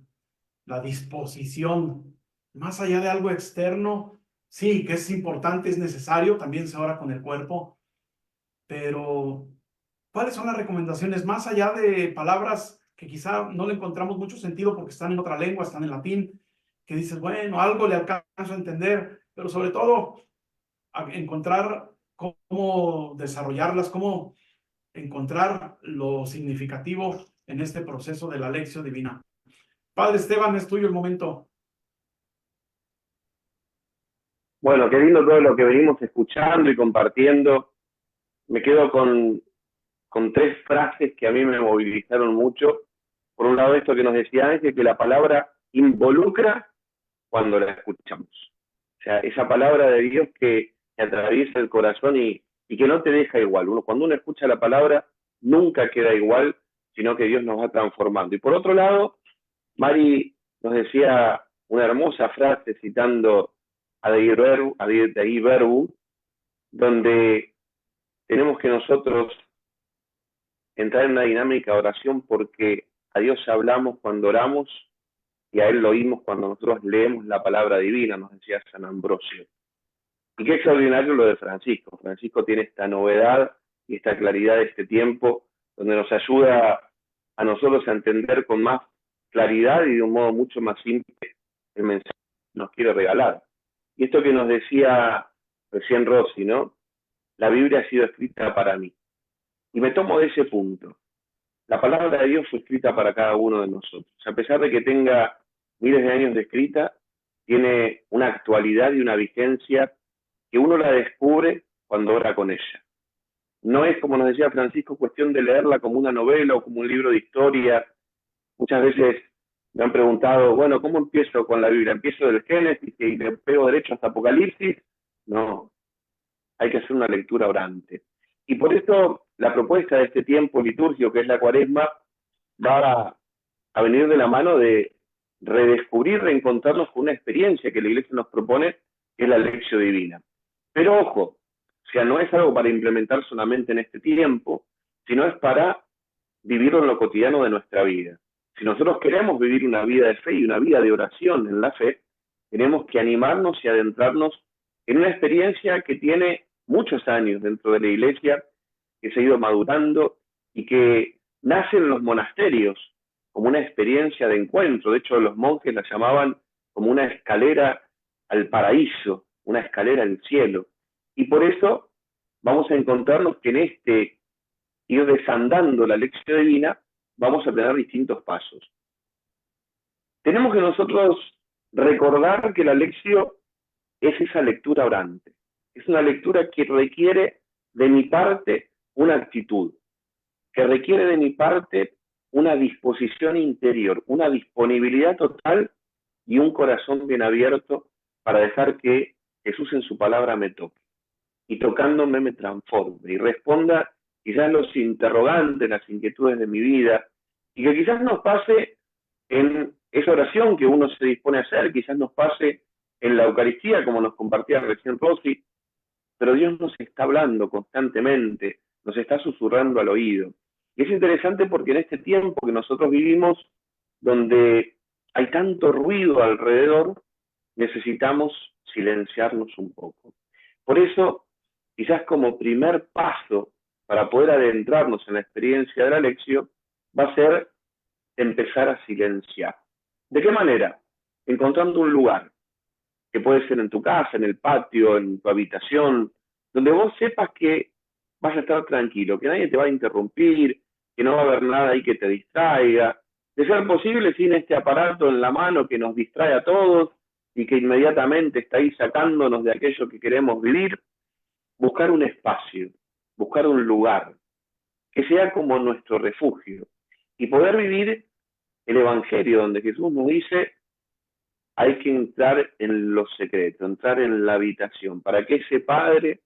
la disposición. Más allá de algo externo, sí, que es importante, es necesario, también se ora con el cuerpo, pero ¿cuáles son las recomendaciones? Más allá de palabras que quizá no le encontramos mucho sentido porque están en otra lengua, están en latín, que dices, bueno, algo le alcanzo a entender, pero sobre todo a encontrar cómo desarrollarlas, cómo encontrar lo significativo en este proceso de la lección divina. Padre Esteban, es tuyo el momento. Bueno, qué lindo todo lo que venimos escuchando y compartiendo. Me quedo con tres frases que a mí me movilizaron mucho. Por un lado, esto que nos decía Ángel, que la palabra involucra cuando la escuchamos. O sea, esa palabra de Dios que atraviesa el corazón y que no te deja igual. Cuando uno escucha la palabra, nunca queda igual, sino que Dios nos va transformando. Y por otro lado, Mari nos decía una hermosa frase citando a Dei Verbum, donde tenemos que nosotros entrar en una dinámica de oración porque a Dios hablamos cuando oramos y a Él lo oímos cuando nosotros leemos la palabra divina, nos decía San Ambrosio. Y qué extraordinario lo de Francisco. Francisco tiene esta novedad y esta claridad de este tiempo, donde nos ayuda a nosotros a entender con más claridad y de un modo mucho más simple el mensaje que nos quiere regalar. Y esto que nos decía recién Rosy, ¿no? La Biblia ha sido escrita para mí. Y me tomo de ese punto. La palabra de Dios fue escrita para cada uno de nosotros. A pesar de que tenga miles de años de escrita, tiene una actualidad y una vigencia que uno la descubre cuando ora con ella. No es, como nos decía Francisco, cuestión de leerla como una novela o como un libro de historia. Muchas veces me han preguntado, bueno, ¿cómo empiezo con la Biblia? ¿Empiezo del Génesis y le pego derecho hasta Apocalipsis? No, hay que hacer una lectura orante. Y por eso la propuesta de este tiempo litúrgico, que es la Cuaresma, va a venir de la mano de redescubrir, reencontrarnos con una experiencia que la Iglesia nos propone, que es la Lección Divina. Pero ojo, o sea, no es algo para implementar solamente en este tiempo, sino es para vivirlo en lo cotidiano de nuestra vida. Si nosotros queremos vivir una vida de fe y una vida de oración en la fe, tenemos que animarnos y adentrarnos en una experiencia que tiene muchos años dentro de la Iglesia, que se ha ido madurando y que nace en los monasterios como una experiencia de encuentro. De hecho, los monjes la llamaban como una escalera al paraíso, una escalera al cielo. Y por eso vamos a encontrarnos que en este ir desandando la lección divina, vamos a tener distintos pasos. Tenemos que nosotros recordar que la lección es esa lectura orante. Es una lectura que requiere de mi parte una actitud, que requiere de mi parte una disposición interior, una disponibilidad total y un corazón bien abierto para dejar que Jesús en su palabra me toque. Y tocándome me transforme y responda quizás los interrogantes, las inquietudes de mi vida, y que quizás nos pase en esa oración que uno se dispone a hacer, quizás nos pase en la Eucaristía, como nos compartía recién Rosy, pero Dios nos está hablando constantemente, nos está susurrando al oído. Y es interesante porque en este tiempo que nosotros vivimos, donde hay tanto ruido alrededor, necesitamos silenciarnos un poco. Por eso, quizás como primer paso para poder adentrarnos en la experiencia de la lección, va a ser empezar a silenciar. ¿De qué manera? Encontrando un lugar, que puede ser en tu casa, en el patio, en tu habitación, donde vos sepas que vas a estar tranquilo, que nadie te va a interrumpir, que no va a haber nada ahí que te distraiga, de ser posible sin este aparato en la mano que nos distrae a todos y que inmediatamente está ahí sacándonos de aquello que queremos vivir, buscar un espacio, buscar un lugar, que sea como nuestro refugio, y poder vivir el Evangelio, donde Jesús nos dice, hay que entrar en lo secreto, entrar en la habitación, para que ese Padre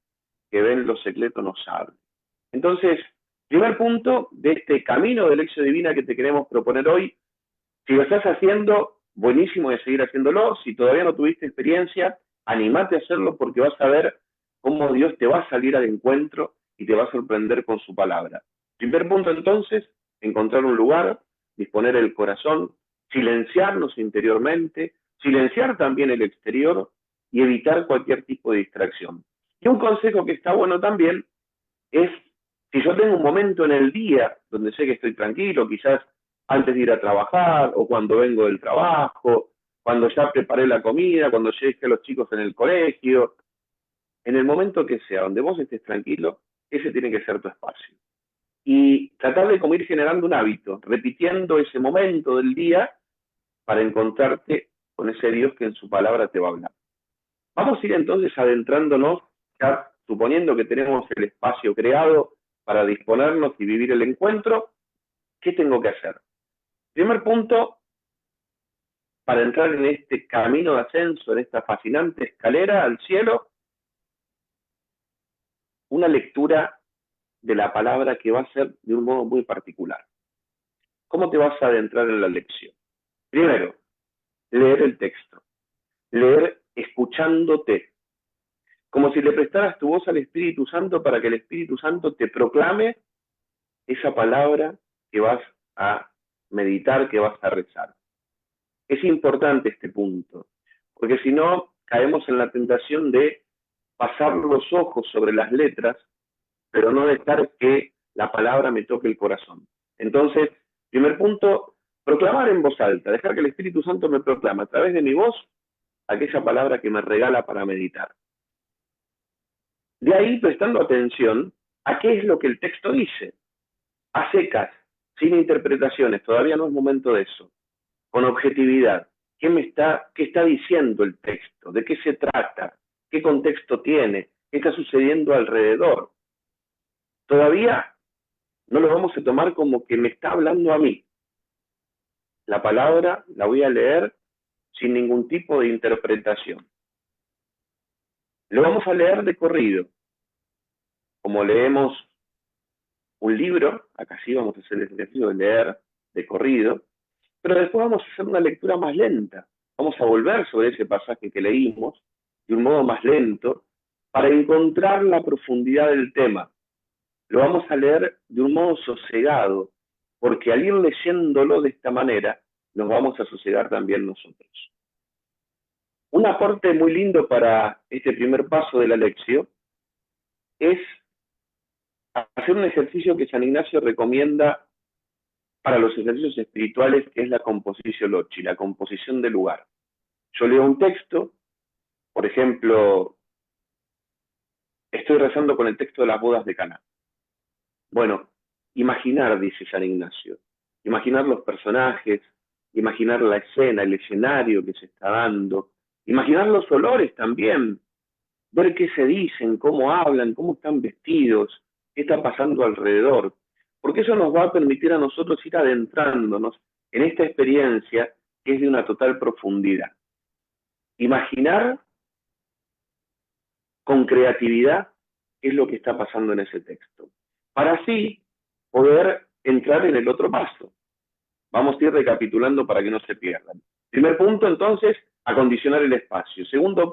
que ve en lo secreto nos hable. Entonces, primer punto de este camino de lección divina que te queremos proponer hoy, si lo estás haciendo, buenísimo de seguir haciéndolo. Si todavía no tuviste experiencia, animate a hacerlo porque vas a ver cómo Dios te va a salir al encuentro y te va a sorprender con su palabra. Primer punto entonces, encontrar un lugar, disponer el corazón, silenciarnos interiormente, silenciar también el exterior y evitar cualquier tipo de distracción. Y un consejo que está bueno también es, si yo tengo un momento en el día donde sé que estoy tranquilo, quizás antes de ir a trabajar o cuando vengo del trabajo, cuando ya preparé la comida, cuando ya dejé a los chicos en el colegio, en el momento que sea, donde vos estés tranquilo, ese tiene que ser tu espacio. Y tratar de como ir generando un hábito, repitiendo ese momento del día para encontrarte con ese Dios que en su palabra te va a hablar. Vamos a ir entonces adentrándonos, ya suponiendo que tenemos el espacio creado para disponernos y vivir el encuentro, ¿qué tengo que hacer? Primer punto, para entrar en este camino de ascenso, en esta fascinante escalera al cielo, una lectura de la palabra que va a ser de un modo muy particular. ¿Cómo te vas a adentrar en la lección? Primero, leer el texto, leer escuchándote, como si le prestaras tu voz al Espíritu Santo para que el Espíritu Santo te proclame esa palabra que vas a meditar, que vas a rezar. Es importante este punto, porque si no, caemos en la tentación de pasar los ojos sobre las letras, pero no dejar que la palabra me toque el corazón. Entonces, primer punto, proclamar en voz alta, dejar que el Espíritu Santo me proclame a través de mi voz aquella palabra que me regala para meditar. De ahí prestando atención a qué es lo que el texto dice, a secas, sin interpretaciones, todavía no es momento de eso, con objetividad. ¿Qué está diciendo el texto? ¿De qué se trata? ¿Qué contexto tiene? ¿Qué está sucediendo alrededor? Todavía no lo vamos a tomar como que me está hablando a mí. La palabra la voy a leer sin ningún tipo de interpretación. Lo vamos a leer de corrido. Como leemos un libro, acá sí vamos a hacer el ejercicio de leer de corrido, pero después vamos a hacer una lectura más lenta. Vamos a volver sobre ese pasaje que leímos de un modo más lento para encontrar la profundidad del tema. Lo vamos a leer de un modo sosegado, porque al ir leyéndolo de esta manera, nos vamos a sosegar también nosotros. Un aporte muy lindo para este primer paso de la lección es hacer un ejercicio que San Ignacio recomienda para los ejercicios espirituales, que es la composición loci, la composición del lugar. Yo leo un texto, por ejemplo, estoy rezando con el texto de las bodas de Caná. Bueno, imaginar, dice San Ignacio, imaginar los personajes, imaginar la escena, el escenario que se está dando, imaginar los olores también, ver qué se dicen, cómo hablan, cómo están vestidos, qué está pasando alrededor, porque eso nos va a permitir a nosotros ir adentrándonos en esta experiencia que es de una total profundidad. Imaginar con creatividad qué es lo que está pasando en ese texto, para así poder entrar en el otro paso. Vamos a ir recapitulando para que no se pierdan. Primer punto, entonces, acondicionar el espacio. Segundo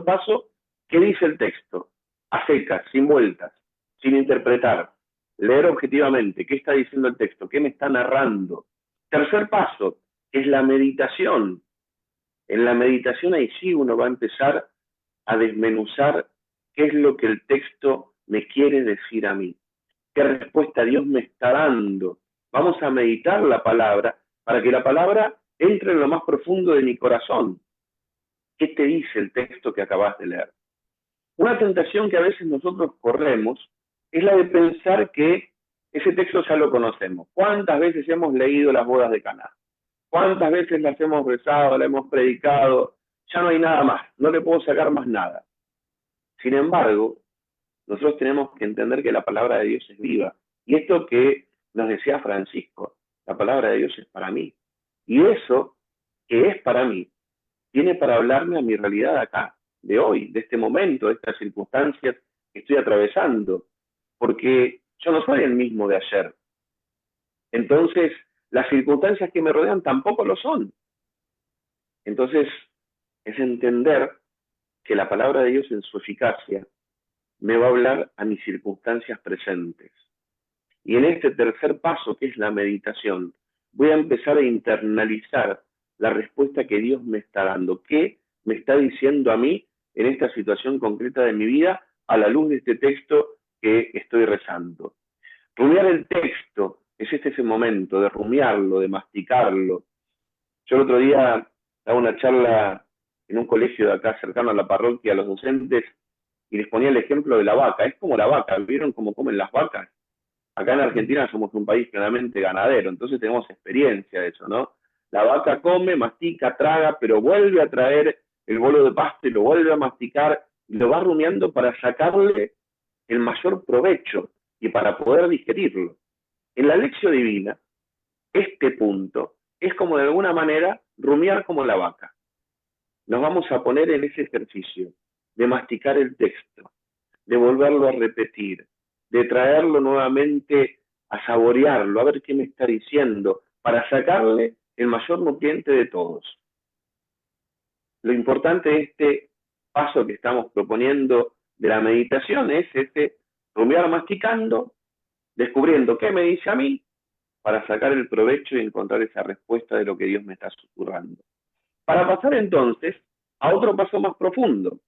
paso, ¿qué dice el texto? A secas, sin vueltas, sin interpretar. Leer objetivamente, ¿qué está diciendo el texto? ¿Qué me está narrando? Tercer paso, es la meditación. En la meditación ahí sí uno va a empezar a desmenuzar qué es lo que el texto me quiere decir a mí. ¿Qué respuesta Dios me está dando? Vamos a meditar la palabra para que la palabra entre en lo más profundo de mi corazón. ¿Qué te dice el texto que acabas de leer? Una tentación que a veces nosotros corremos es la de pensar que ese texto ya lo conocemos. ¿Cuántas veces hemos leído las bodas de Caná? ¿Cuántas veces las hemos rezado, las hemos predicado? Ya no hay nada más, no le puedo sacar más nada. Sin embargo, nosotros tenemos que entender que la palabra de Dios es viva. Y esto que nos decía Francisco, la palabra de Dios es para mí. Y eso que es para mí, tiene para hablarme a mi realidad acá, de hoy, de este momento, de estas circunstancias que estoy atravesando. Porque yo no soy el mismo de ayer. Entonces, las circunstancias que me rodean tampoco lo son. Entonces, es entender que la palabra de Dios en su eficacia me va a hablar a mis circunstancias presentes. Y en este tercer paso, que es la meditación, voy a empezar a internalizar la respuesta que Dios me está dando. ¿Qué me está diciendo a mí en esta situación concreta de mi vida a la luz de este texto que estoy rezando? Rumiar el texto es ese momento de rumiarlo, de masticarlo. Yo el otro día daba una charla en un colegio de acá cercano a la parroquia a los docentes y les ponía el ejemplo de la vaca. Es como la vaca, ¿vieron cómo comen las vacas? Acá en Argentina somos un país claramente ganadero, entonces tenemos experiencia de eso, ¿no? La vaca come, mastica, traga, pero vuelve a traer el bolo de pasto y lo vuelve a masticar y lo va rumiando para sacarle el mayor provecho y para poder digerirlo. En la lección divina, este punto es como de alguna manera rumiar como la vaca. Nos vamos a poner en ese ejercicio de masticar el texto, de volverlo a repetir, de traerlo nuevamente a saborearlo, a ver qué me está diciendo, para sacarle el mayor nutriente de todos. Lo importante de este paso que estamos proponiendo de la meditación es rumiar masticando, descubriendo qué me dice a mí, para sacar el provecho y encontrar esa respuesta de lo que Dios me está susurrando. Para pasar entonces a otro paso más profundo.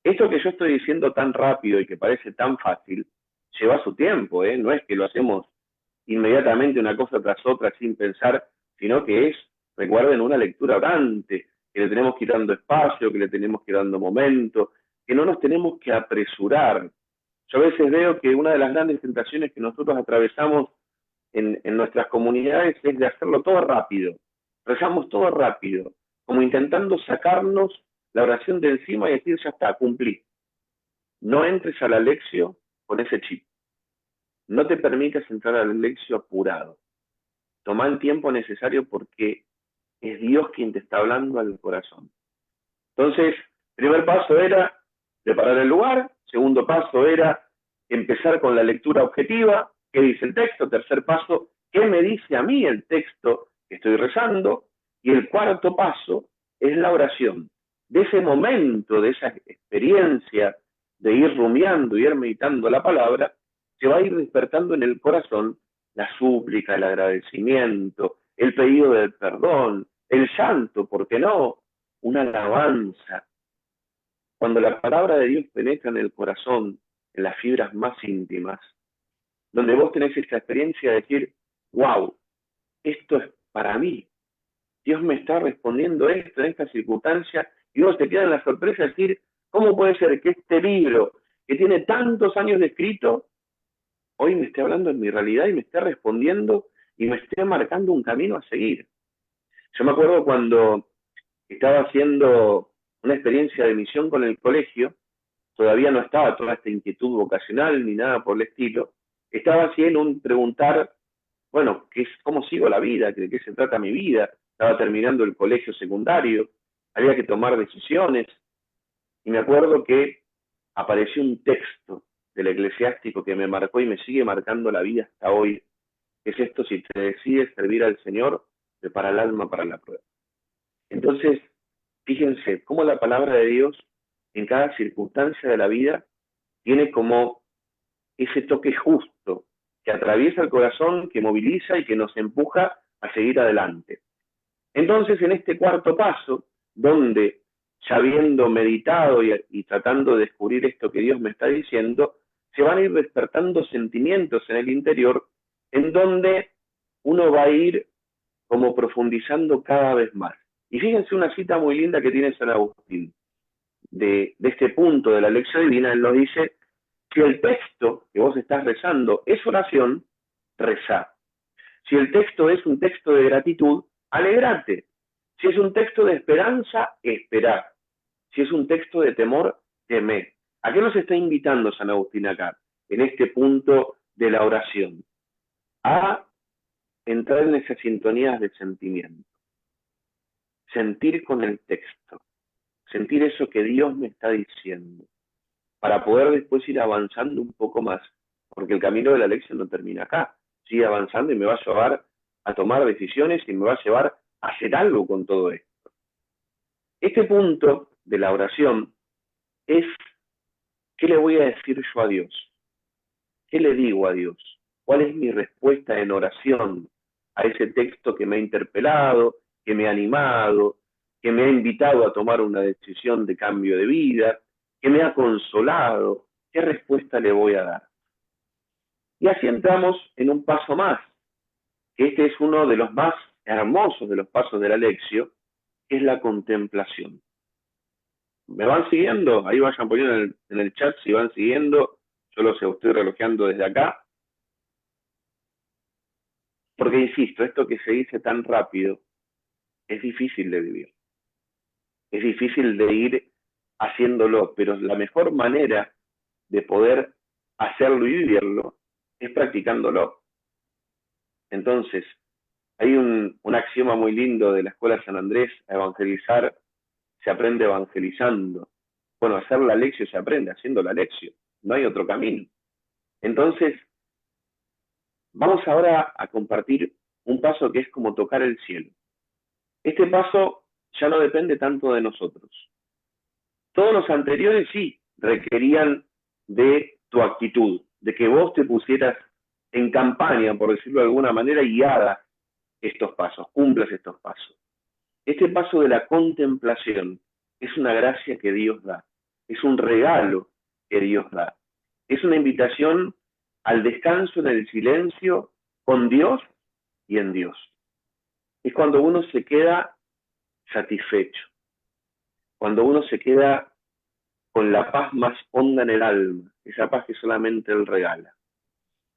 Esto que yo estoy diciendo tan rápido y que parece tan fácil, lleva su tiempo, ¿eh? No es que lo hacemos inmediatamente una cosa tras otra sin pensar, sino que es, recuerden, una lectura orante, que le tenemos que ir dando espacio, que le tenemos que ir dando momento, que no nos tenemos que apresurar. Yo a veces veo que una de las grandes tentaciones que nosotros atravesamos en nuestras comunidades es de hacerlo todo rápido. Rezamos todo rápido, como intentando sacarnos la oración de encima y decir, ya está, cumplí. No entres a la lección con ese chip. No te permitas entrar a la lección apurado. Toma el tiempo necesario porque es Dios quien te está hablando al corazón. Entonces, primer paso era preparar el lugar. Segundo paso era empezar con la lectura objetiva. ¿Qué dice el texto? Tercer paso, ¿qué me dice a mí el texto que estoy rezando? Y el cuarto paso es la oración. De ese momento, de esa experiencia de ir rumiando y ir meditando la palabra, se va a ir despertando en el corazón la súplica, el agradecimiento, el pedido del perdón, el llanto, ¿por qué no? Una alabanza. Cuando la palabra de Dios penetra en el corazón, en las fibras más íntimas, donde vos tenés esta experiencia de decir, wow, esto es para mí. Dios me está respondiendo esto en esta circunstancia, y uno se queda en la sorpresa de decir, ¿cómo puede ser que este libro, que tiene tantos años de escrito, hoy me esté hablando en mi realidad y me esté respondiendo y me esté marcando un camino a seguir. Yo me acuerdo cuando estaba haciendo una experiencia de misión con el colegio, todavía no estaba toda esta inquietud vocacional ni nada por el estilo, estaba así en un preguntar, bueno, ¿cómo sigo la vida? ¿De qué se trata mi vida? Estaba terminando el colegio secundario, había que tomar decisiones, y me acuerdo que apareció un texto del Eclesiástico que me marcó y me sigue marcando la vida hasta hoy, que es esto: si te decides servir al Señor, prepara el alma para la prueba. Entonces, fíjense cómo la palabra de Dios en cada circunstancia de la vida tiene como ese toque justo que atraviesa el corazón, que moviliza y que nos empuja a seguir adelante. Entonces, en este cuarto paso, donde ya habiendo meditado y tratando de descubrir esto que Dios me está diciendo, se van a ir despertando sentimientos en el interior en donde uno va a ir como profundizando cada vez más. Y fíjense una cita muy linda que tiene San Agustín, de este punto de la lección divina. Él nos dice: si el texto que vos estás rezando es oración, rezá. Si el texto es un texto de gratitud, alegrate. Si es un texto de esperanza, esperá. Si es un texto de temor, temé. ¿A qué nos está invitando San Agustín acá, en este punto de la oración? A entrar en esas sintonías de sentimiento. Sentir con el texto. Sentir eso que Dios me está diciendo, para poder después ir avanzando un poco más, porque el camino de la lección no termina acá, sigue avanzando y me va a llevar a tomar decisiones y me va a llevar a hacer algo con todo esto. Este punto de la oración es: ¿qué le voy a decir yo a Dios? ¿Qué le digo a Dios? ¿Cuál es mi respuesta en oración a ese texto que me ha interpelado, que me ha animado, que me ha invitado a tomar una decisión de cambio de vida, que me ha consolado? ¿Qué respuesta le voy a dar? Y así entramos en un paso más, que este es uno de los más hermosos de los pasos de la lección, que es la contemplación. ¿Me van siguiendo? Ahí vayan poniendo en el chat si van siguiendo. Yo los estoy relojeando desde acá. Porque insisto, esto que se dice tan rápido es difícil de vivir. Es difícil de ir haciéndolo, pero la mejor manera de poder hacerlo y vivirlo es practicándolo. Entonces, hay un axioma muy lindo de la Escuela San Andrés: a evangelizar se aprende evangelizando. Bueno, hacer la lección se aprende haciendo la lección. No hay otro camino. Entonces, vamos ahora a compartir un paso que es como tocar el cielo. Este paso ya no depende tanto de nosotros. Todos los anteriores sí requerían de tu actitud, de que vos te pusieras en campaña, por decirlo de alguna manera, y hagas estos pasos, cumplas estos pasos. Este paso de la contemplación es una gracia que Dios da, es un regalo que Dios da, es una invitación al descanso en el silencio con Dios y en Dios. Es cuando uno se queda satisfecho, cuando uno se queda con la paz más honda en el alma, esa paz que solamente Él regala.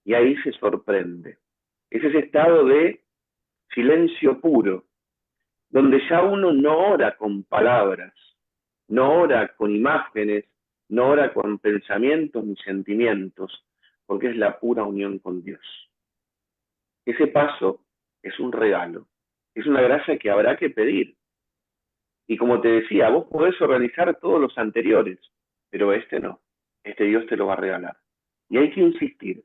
Y ahí se sorprende. Es ese estado de silencio puro, donde ya uno no ora con palabras, no ora con imágenes, no ora con pensamientos ni sentimientos, porque es la pura unión con Dios. Ese paso es un regalo, es una gracia que habrá que pedir. Y como te decía, vos podés organizar todos los anteriores, pero este no, este Dios te lo va a regalar. Y hay que insistir.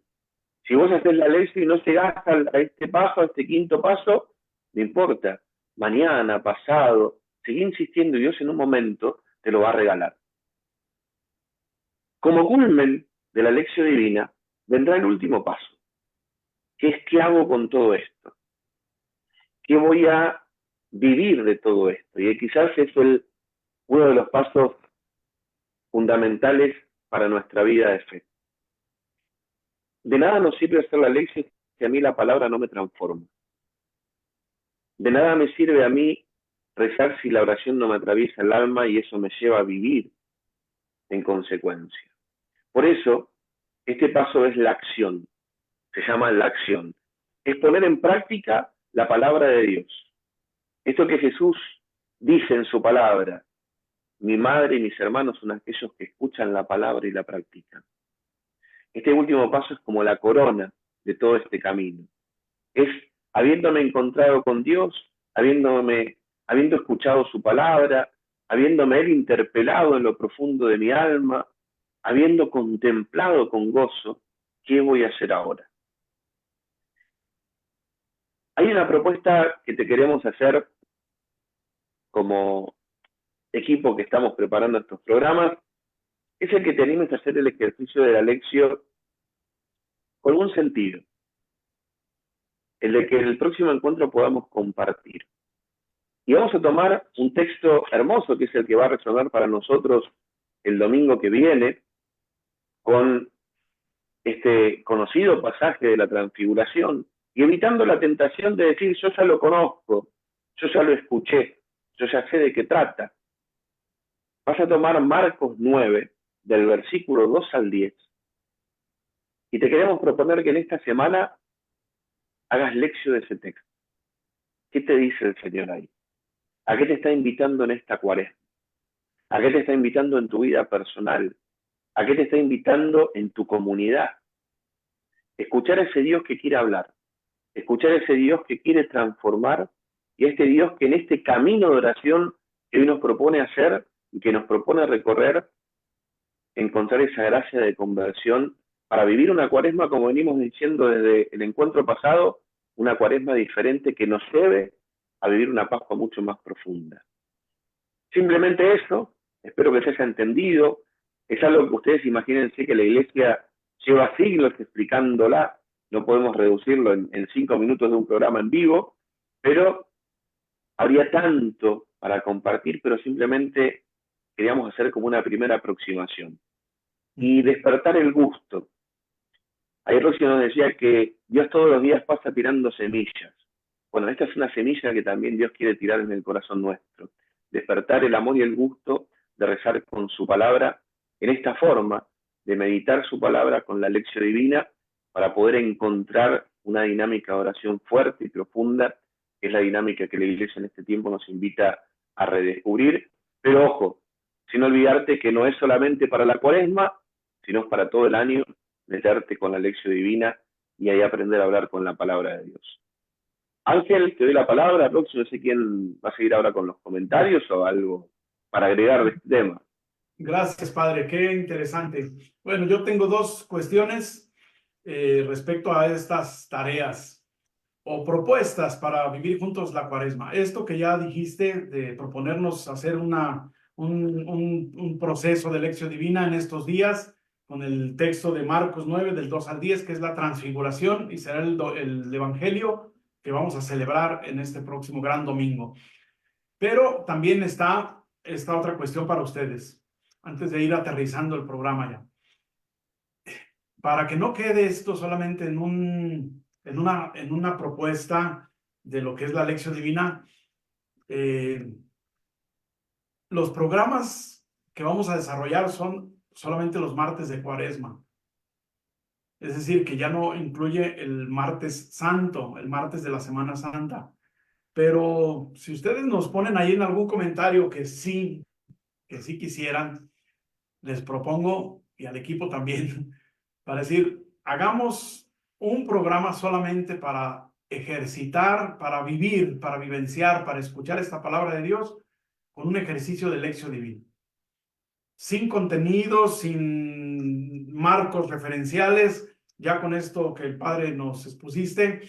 Si vos haces la lección y no llegás a este paso, a este quinto paso, no importa. Mañana, pasado, seguí insistiendo y Dios en un momento te lo va a regalar. Como culmen de la lección divina, vendrá el último paso, que es: ¿qué hago con todo esto? ¿Qué voy a vivir de todo esto? Y quizás es uno de los pasos fundamentales para nuestra vida de fe. De nada nos sirve hacer la lección si a mí la palabra no me transforma. De nada me sirve a mí rezar si la oración no me atraviesa el alma y eso me lleva a vivir en consecuencia. Por eso, este paso es la acción. Se llama la acción. es poner en práctica la palabra de Dios. Esto que Jesús dice en su palabra: mi madre y mis hermanos son aquellos que escuchan la palabra y la practican. Este último paso es como la corona de todo este camino. Es habiéndome encontrado con Dios, habiendo escuchado su palabra, habiéndome él interpelado en lo profundo de mi alma, habiendo contemplado con gozo, ¿qué voy a hacer ahora? Hay una propuesta que te queremos hacer como equipo que estamos preparando estos programas, es el que te animes a hacer el ejercicio de la lección con un sentido, el de que en el próximo encuentro podamos compartir. Y vamos a tomar un texto hermoso, que es el que va a resonar para nosotros el domingo que viene, con este conocido pasaje de la Transfiguración, y evitando la tentación de decir: yo ya lo conozco, yo ya lo escuché, yo ya sé de qué trata. Vas a tomar Marcos 9, del versículo 2 al 10, y te queremos proponer que en esta semana hagas lección de ese texto. ¿Qué te dice el Señor ahí? ¿A qué te está invitando en esta cuaresma? ¿A qué te está invitando en tu vida personal? ¿A qué te está invitando en tu comunidad? Escuchar a ese Dios que quiere hablar, escuchar a ese Dios que quiere transformar, y a este Dios que en este camino de oración que hoy nos propone hacer y que nos propone recorrer, encontrar esa gracia de conversión para vivir una cuaresma, como venimos diciendo desde el encuentro pasado, una cuaresma diferente que nos lleve a vivir una Pascua mucho más profunda. Simplemente eso, espero que se haya entendido. Es algo que ustedes imagínense que la Iglesia lleva siglos explicándola, no podemos reducirlo en 5 minutos de un programa en vivo, pero habría tanto para compartir, pero simplemente queríamos hacer como una primera aproximación y despertar el gusto. Ayer Roxy nos decía que Dios todos los días pasa tirando semillas. Bueno, esta es una semilla que también Dios quiere tirar en el corazón nuestro. Despertar el amor y el gusto de rezar con su palabra en esta forma, de meditar su palabra con la lección divina, para poder encontrar una dinámica de oración fuerte y profunda, que es la dinámica que la Iglesia en este tiempo nos invita a redescubrir. Pero ojo, sin olvidarte que no es solamente para la cuaresma, sino para todo el año, meterte con la lección divina y ahí aprender a hablar con la palabra de Dios. Ángel, te doy la palabra. Roxy, no sé quién va a seguir ahora con los comentarios o algo para agregar de este tema. Gracias, padre. Qué interesante. Bueno, yo tengo 2 cuestiones respecto a estas tareas o propuestas para vivir juntos la cuaresma. Esto que ya dijiste de proponernos hacer un proceso de lección divina en estos días con el texto de Marcos 9, del 2 al 10, que es la transfiguración, y será el evangelio que vamos a celebrar en este próximo gran domingo. Pero también está esta otra cuestión para ustedes, antes de ir aterrizando el programa ya. Para que no quede esto solamente en una propuesta de lo que es la lección divina, los programas que vamos a desarrollar son solamente los martes de Cuaresma. Es decir, que ya no incluye el martes santo, el martes de la Semana Santa. Pero si ustedes nos ponen ahí en algún comentario que sí quisieran, les propongo, y al equipo también, para decir, hagamos un programa solamente para ejercitar, para vivir, para vivenciar, para escuchar esta palabra de Dios, con un ejercicio de lección divina. Sin contenidos, sin marcos referenciales, ya con esto que el Padre nos expusiste,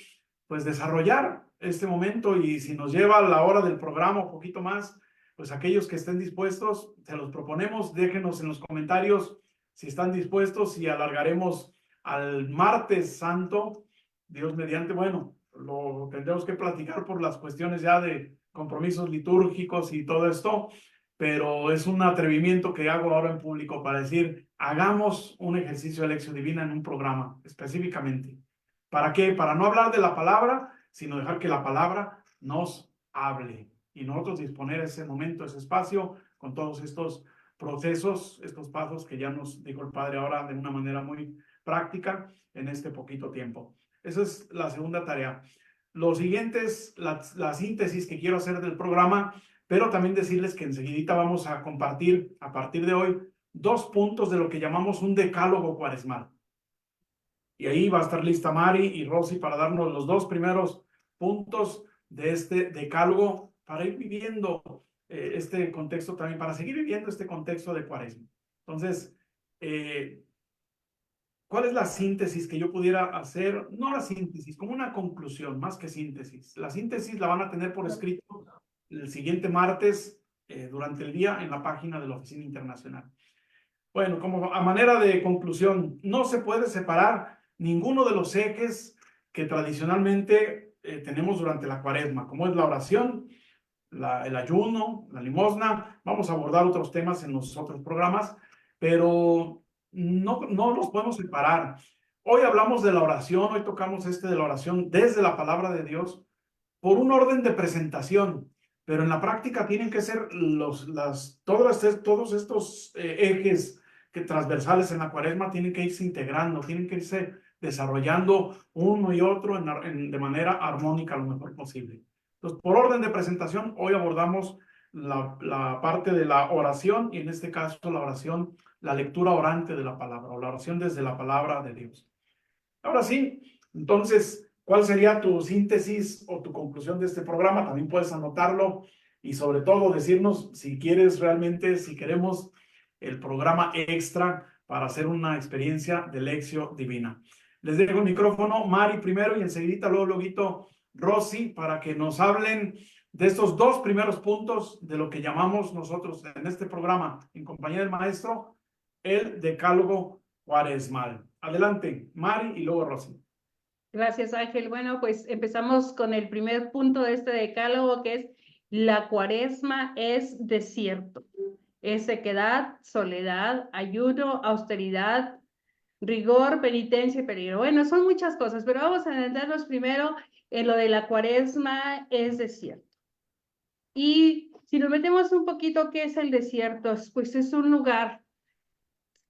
pues desarrollar este momento, y si nos lleva la hora del programa un poquito más, pues aquellos que estén dispuestos, se los proponemos, déjenos en los comentarios si están dispuestos, y alargaremos al martes santo, Dios mediante. Bueno, lo tendremos que platicar por las cuestiones ya de compromisos litúrgicos y todo esto, pero es un atrevimiento que hago ahora en público para decir, hagamos un ejercicio de lección divina en un programa específicamente. ¿Para qué? Para no hablar de la palabra, sino dejar que la palabra nos hable y nosotros disponer ese momento, ese espacio, con todos estos procesos, estos pasos que ya nos dijo el Padre ahora de una manera muy práctica en este poquito tiempo. Esa es la segunda tarea. Lo siguiente es la síntesis que quiero hacer del programa, pero también decirles que enseguidita vamos a compartir a partir de hoy 2 puntos de lo que llamamos un decálogo cuaresmal. Y ahí va a estar lista Mari y Rosy para darnos los 2 primeros puntos de este decálogo para ir viviendo este contexto también, para seguir viviendo este contexto de Cuaresma. Entonces, ¿cuál es la síntesis que yo pudiera hacer? No la síntesis, como una conclusión, más que síntesis. La síntesis la van a tener por escrito el siguiente martes durante el día en la página de la Oficina Internacional. Bueno, como a manera de conclusión, no se puede separar ninguno de los ejes que tradicionalmente tenemos durante la Cuaresma, como es la oración, el ayuno, la limosna. Vamos a abordar otros temas en los otros programas, pero no los podemos separar. Hoy hablamos de la oración, hoy tocamos de la oración desde la palabra de Dios por un orden de presentación, pero en la práctica tienen que ser todos estos ejes transversales en la Cuaresma tienen que irse integrando, tienen que irse desarrollando uno y otro de manera armónica lo mejor posible. Entonces, por orden de presentación, hoy abordamos la parte de la oración y en este caso la oración, la lectura orante de la palabra o la oración desde la palabra de Dios. Ahora sí, entonces, ¿cuál sería tu síntesis o tu conclusión de este programa? También puedes anotarlo y sobre todo decirnos si quieres realmente, si queremos el programa extra para hacer una experiencia de lección divina. Les dejo el micrófono, Mari primero y enseguida luego Rosy, para que nos hablen de estos 2 primeros puntos de lo que llamamos nosotros en este programa, en compañía del maestro, el decálogo cuaresmal. Adelante, Mari y luego Rosy. Gracias, Ángel. Bueno, pues empezamos con el primer punto de este decálogo, que es la Cuaresma es desierto. Es sequedad, soledad, ayuno, austeridad, rigor, penitencia y peligro. Bueno, son muchas cosas, pero vamos a adentrarnos primero en lo de la Cuaresma es desierto. Y si nos metemos un poquito, ¿qué es el desierto? Pues es un lugar,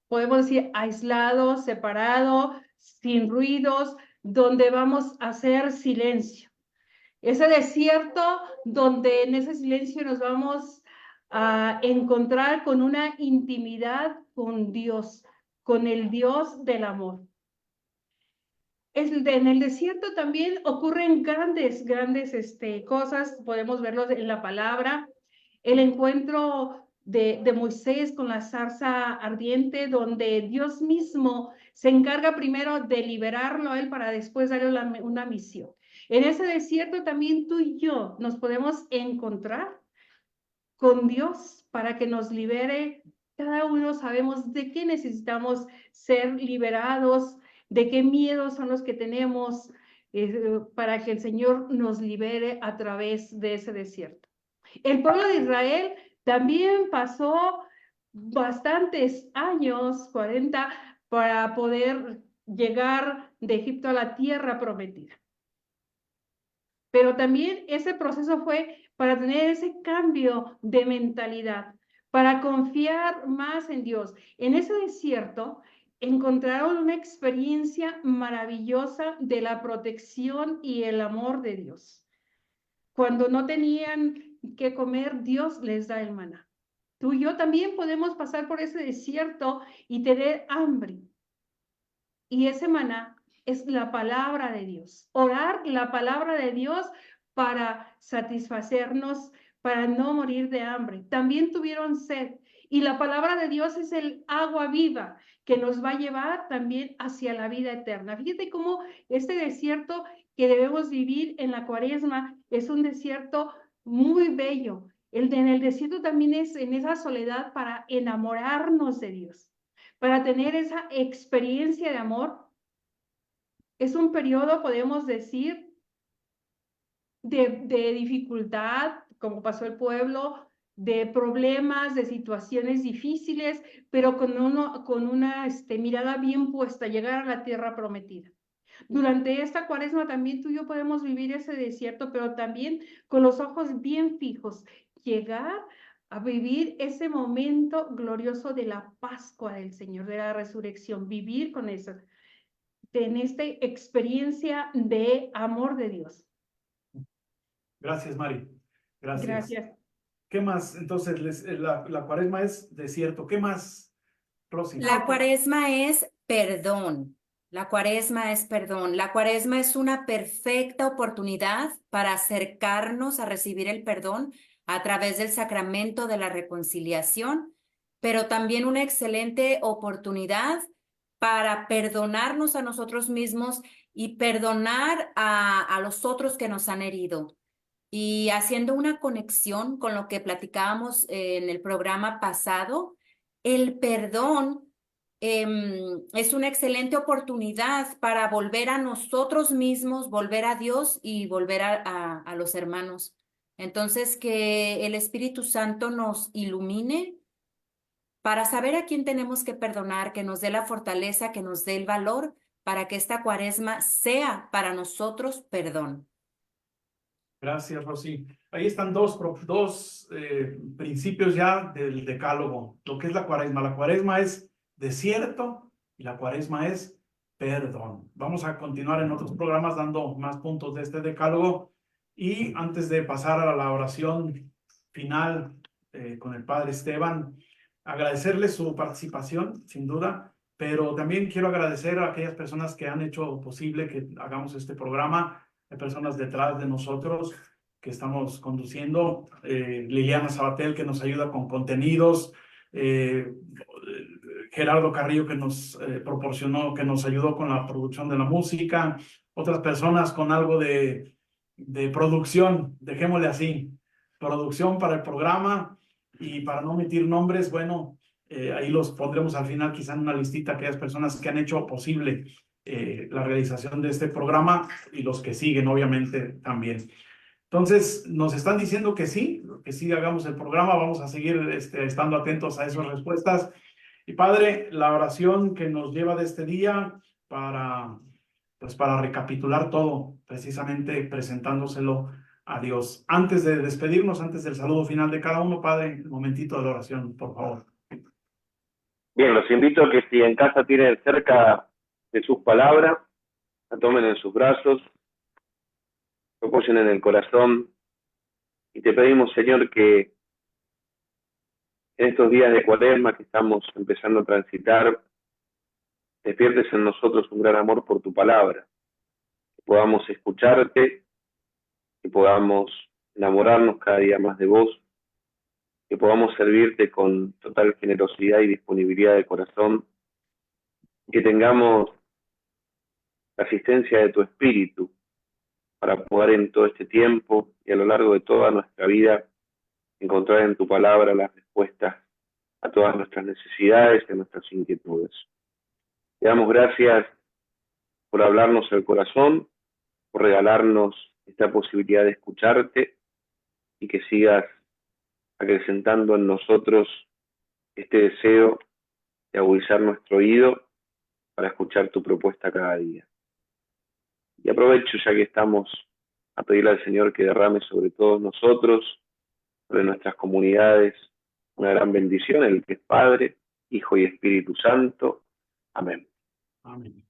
podemos decir, aislado, separado, sin ruidos, donde vamos a hacer silencio. Ese desierto donde en ese silencio nos vamos a encontrar con una intimidad con Dios, con el Dios del amor. En el desierto también ocurren grandes cosas, podemos verlos en la palabra, el encuentro de Moisés con la zarza ardiente, donde Dios mismo se encarga primero de liberarlo a él para después darle una misión. En ese desierto también tú y yo nos podemos encontrar con Dios para que nos libere. Cada uno sabemos de qué necesitamos ser liberados, de qué miedos son los que tenemos para que el Señor nos libere a través de ese desierto. El pueblo de Israel también pasó bastantes años, 40, para poder llegar de Egipto a la tierra prometida. Pero también ese proceso fue para tener ese cambio de mentalidad, para confiar más en Dios. En ese desierto encontraron una experiencia maravillosa de la protección y el amor de Dios. Cuando no tenían que comer, Dios les da el maná. Tú y yo también podemos pasar por ese desierto y tener hambre. Y ese maná es la palabra de Dios. Orar la palabra de Dios para satisfacernos, para no morir de hambre. También tuvieron sed. Y la palabra de Dios es el agua viva que nos va a llevar también hacia la vida eterna. Fíjate cómo este desierto que debemos vivir en la Cuaresma es un desierto muy bello. En el desierto también es en esa soledad para enamorarnos de Dios, para tener esa experiencia de amor. Es un periodo, podemos decir, de dificultad, como pasó el pueblo, de problemas, de situaciones difíciles, pero con una mirada bien puesta, llegar a la tierra prometida. Durante esta Cuaresma también tú y yo podemos vivir ese desierto, pero también con los ojos bien fijos, llegar a vivir ese momento glorioso de la Pascua del Señor, de la resurrección, vivir con eso. en esta experiencia de amor de Dios. Gracias, Mari. Gracias. Gracias. ¿Qué más? Entonces, la cuaresma es desierto. ¿Qué más, Rosy? La cuaresma es perdón. La cuaresma es perdón. La cuaresma es una perfecta oportunidad para acercarnos a recibir el perdón a través del sacramento de la reconciliación, pero también una excelente oportunidad para perdonarnos a nosotros mismos y perdonar a los otros que nos han herido. Y haciendo una conexión con lo que platicábamos en el programa pasado, el perdón es una excelente oportunidad para volver a nosotros mismos, volver a Dios y volver a los hermanos. Entonces, que el Espíritu Santo nos ilumine para saber a quién tenemos que perdonar, que nos dé la fortaleza, que nos dé el valor para que esta cuaresma sea para nosotros perdón. Gracias, Rosy. Ahí están dos principios ya del decálogo. Lo que es la cuaresma. La cuaresma es desierto y la cuaresma es perdón. Vamos a continuar en otros programas dando más puntos de este decálogo. Y antes de pasar a la oración final con el Padre Esteban, agradecerle su participación, sin duda, pero también quiero agradecer a aquellas personas que han hecho posible que hagamos este programa. Hay personas detrás de nosotros que estamos conduciendo. Liliana Sabatel, que nos ayuda con contenidos. Gerardo Carrillo, que nos proporcionó, que nos ayudó con la producción de la música. Otras personas con algo de producción, dejémosle así. Producción para el programa. Y para no omitir nombres, bueno, ahí los pondremos al final, quizá en una listita, aquellas personas que han hecho posible la realización de este programa y los que siguen, obviamente, también. Entonces, nos están diciendo que sí hagamos el programa, vamos a seguir estando atentos a esas respuestas. Y Padre, la oración que nos lleva de este día para recapitular todo, precisamente presentándoselo a Dios. Antes de despedirnos, antes del saludo final de cada uno, Padre, un momentito de la oración, por favor. Bien, los invito a que si en casa tienen cerca de sus palabras, la tomen en sus brazos, lo apoyen en el corazón y te pedimos, Señor, que en estos días de cuaresma que estamos empezando a transitar, despiertes en nosotros un gran amor por tu palabra, que podamos escucharte, que podamos enamorarnos cada día más de vos, que podamos servirte con total generosidad y disponibilidad de corazón, que tengamos la asistencia de tu Espíritu para poder en todo este tiempo y a lo largo de toda nuestra vida encontrar en tu palabra las respuestas a todas nuestras necesidades y a nuestras inquietudes. Te damos gracias por hablarnos al corazón, por regalarnos esta posibilidad de escucharte y que sigas acrecentando en nosotros este deseo de agudizar nuestro oído para escuchar tu propuesta cada día. Y aprovecho, ya que estamos, a pedirle al Señor que derrame sobre todos nosotros, sobre nuestras comunidades, una gran bendición, el que es Padre, Hijo y Espíritu Santo. Amén. Amén.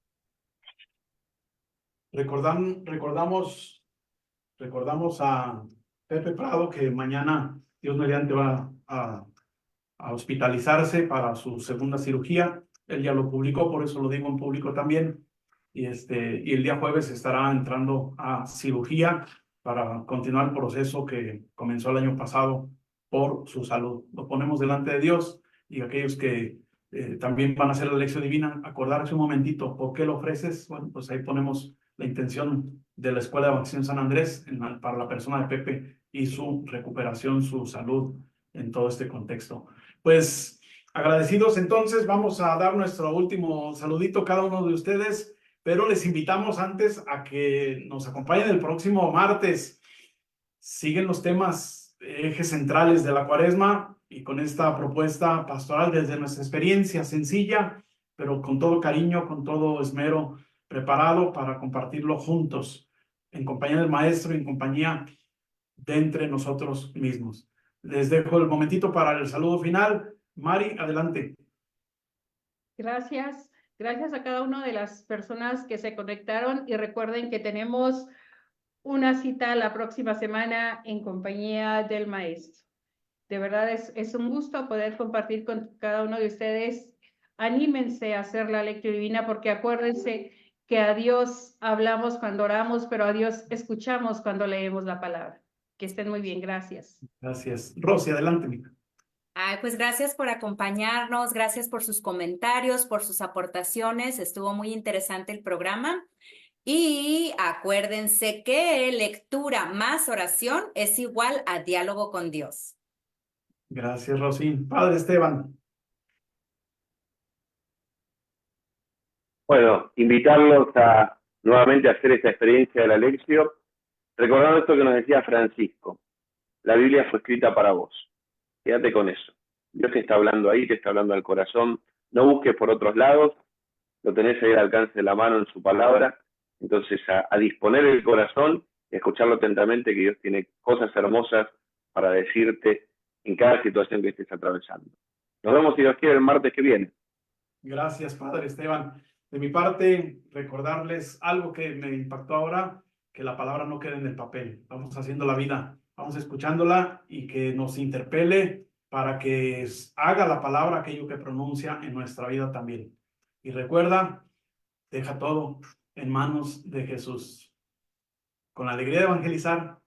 Recordamos a Pepe Prado, que mañana, Dios mediante, va a hospitalizarse para su segunda cirugía. Él ya lo publicó, por eso lo digo en público también. Y el día jueves estará entrando a cirugía para continuar el proceso que comenzó el año pasado por su salud. Lo ponemos delante de Dios y aquellos que también van a hacer la lección divina, acordarse un momentito, ¿por qué lo ofreces? Bueno, pues ahí ponemos la intención de la Escuela de Evangelización San Andrés para la persona de Pepe y su recuperación, su salud en todo este contexto. Pues agradecidos, entonces vamos a dar nuestro último saludito a cada uno de ustedes, pero les invitamos antes a que nos acompañen el próximo martes. Siguen los temas, ejes centrales de la cuaresma, y con esta propuesta pastoral desde nuestra experiencia sencilla, pero con todo cariño, con todo esmero, preparado para compartirlo juntos, en compañía del Maestro y en compañía de entre nosotros mismos. Les dejo el momentito para el saludo final. Mari, adelante. Gracias. Gracias a cada una de las personas que se conectaron y recuerden que tenemos una cita la próxima semana en compañía del maestro. De verdad es un gusto poder compartir con cada uno de ustedes. Anímense a hacer la lectura divina porque acuérdense que a Dios hablamos cuando oramos, pero a Dios escuchamos cuando leemos la palabra. Que estén muy bien, gracias. Gracias. Rosy, adelante, mija. Ay, pues gracias por acompañarnos, gracias por sus comentarios, por sus aportaciones. Estuvo muy interesante el programa. Y acuérdense que lectura más oración es igual a diálogo con Dios. Gracias, Rosy. Padre Esteban. Bueno, invitarlos a nuevamente a hacer esta experiencia de la lección, recordando esto que nos decía Francisco. La Biblia fue escrita para vos. Quédate con eso. Dios te está hablando ahí, te está hablando al corazón. No busques por otros lados. Lo tenés ahí al alcance de la mano en su palabra. Entonces, a disponer el corazón y escucharlo atentamente, que Dios tiene cosas hermosas para decirte en cada situación que estés atravesando. Nos vemos, si Dios quiere, el martes que viene. Gracias, Padre Esteban. De mi parte, recordarles algo que me impactó ahora, que la palabra no quede en el papel. Vamos haciendo la vida, vamos escuchándola y que nos interpele para que haga la palabra aquello que pronuncia en nuestra vida también. Y recuerda, deja todo en manos de Jesús. Con la alegría de evangelizar,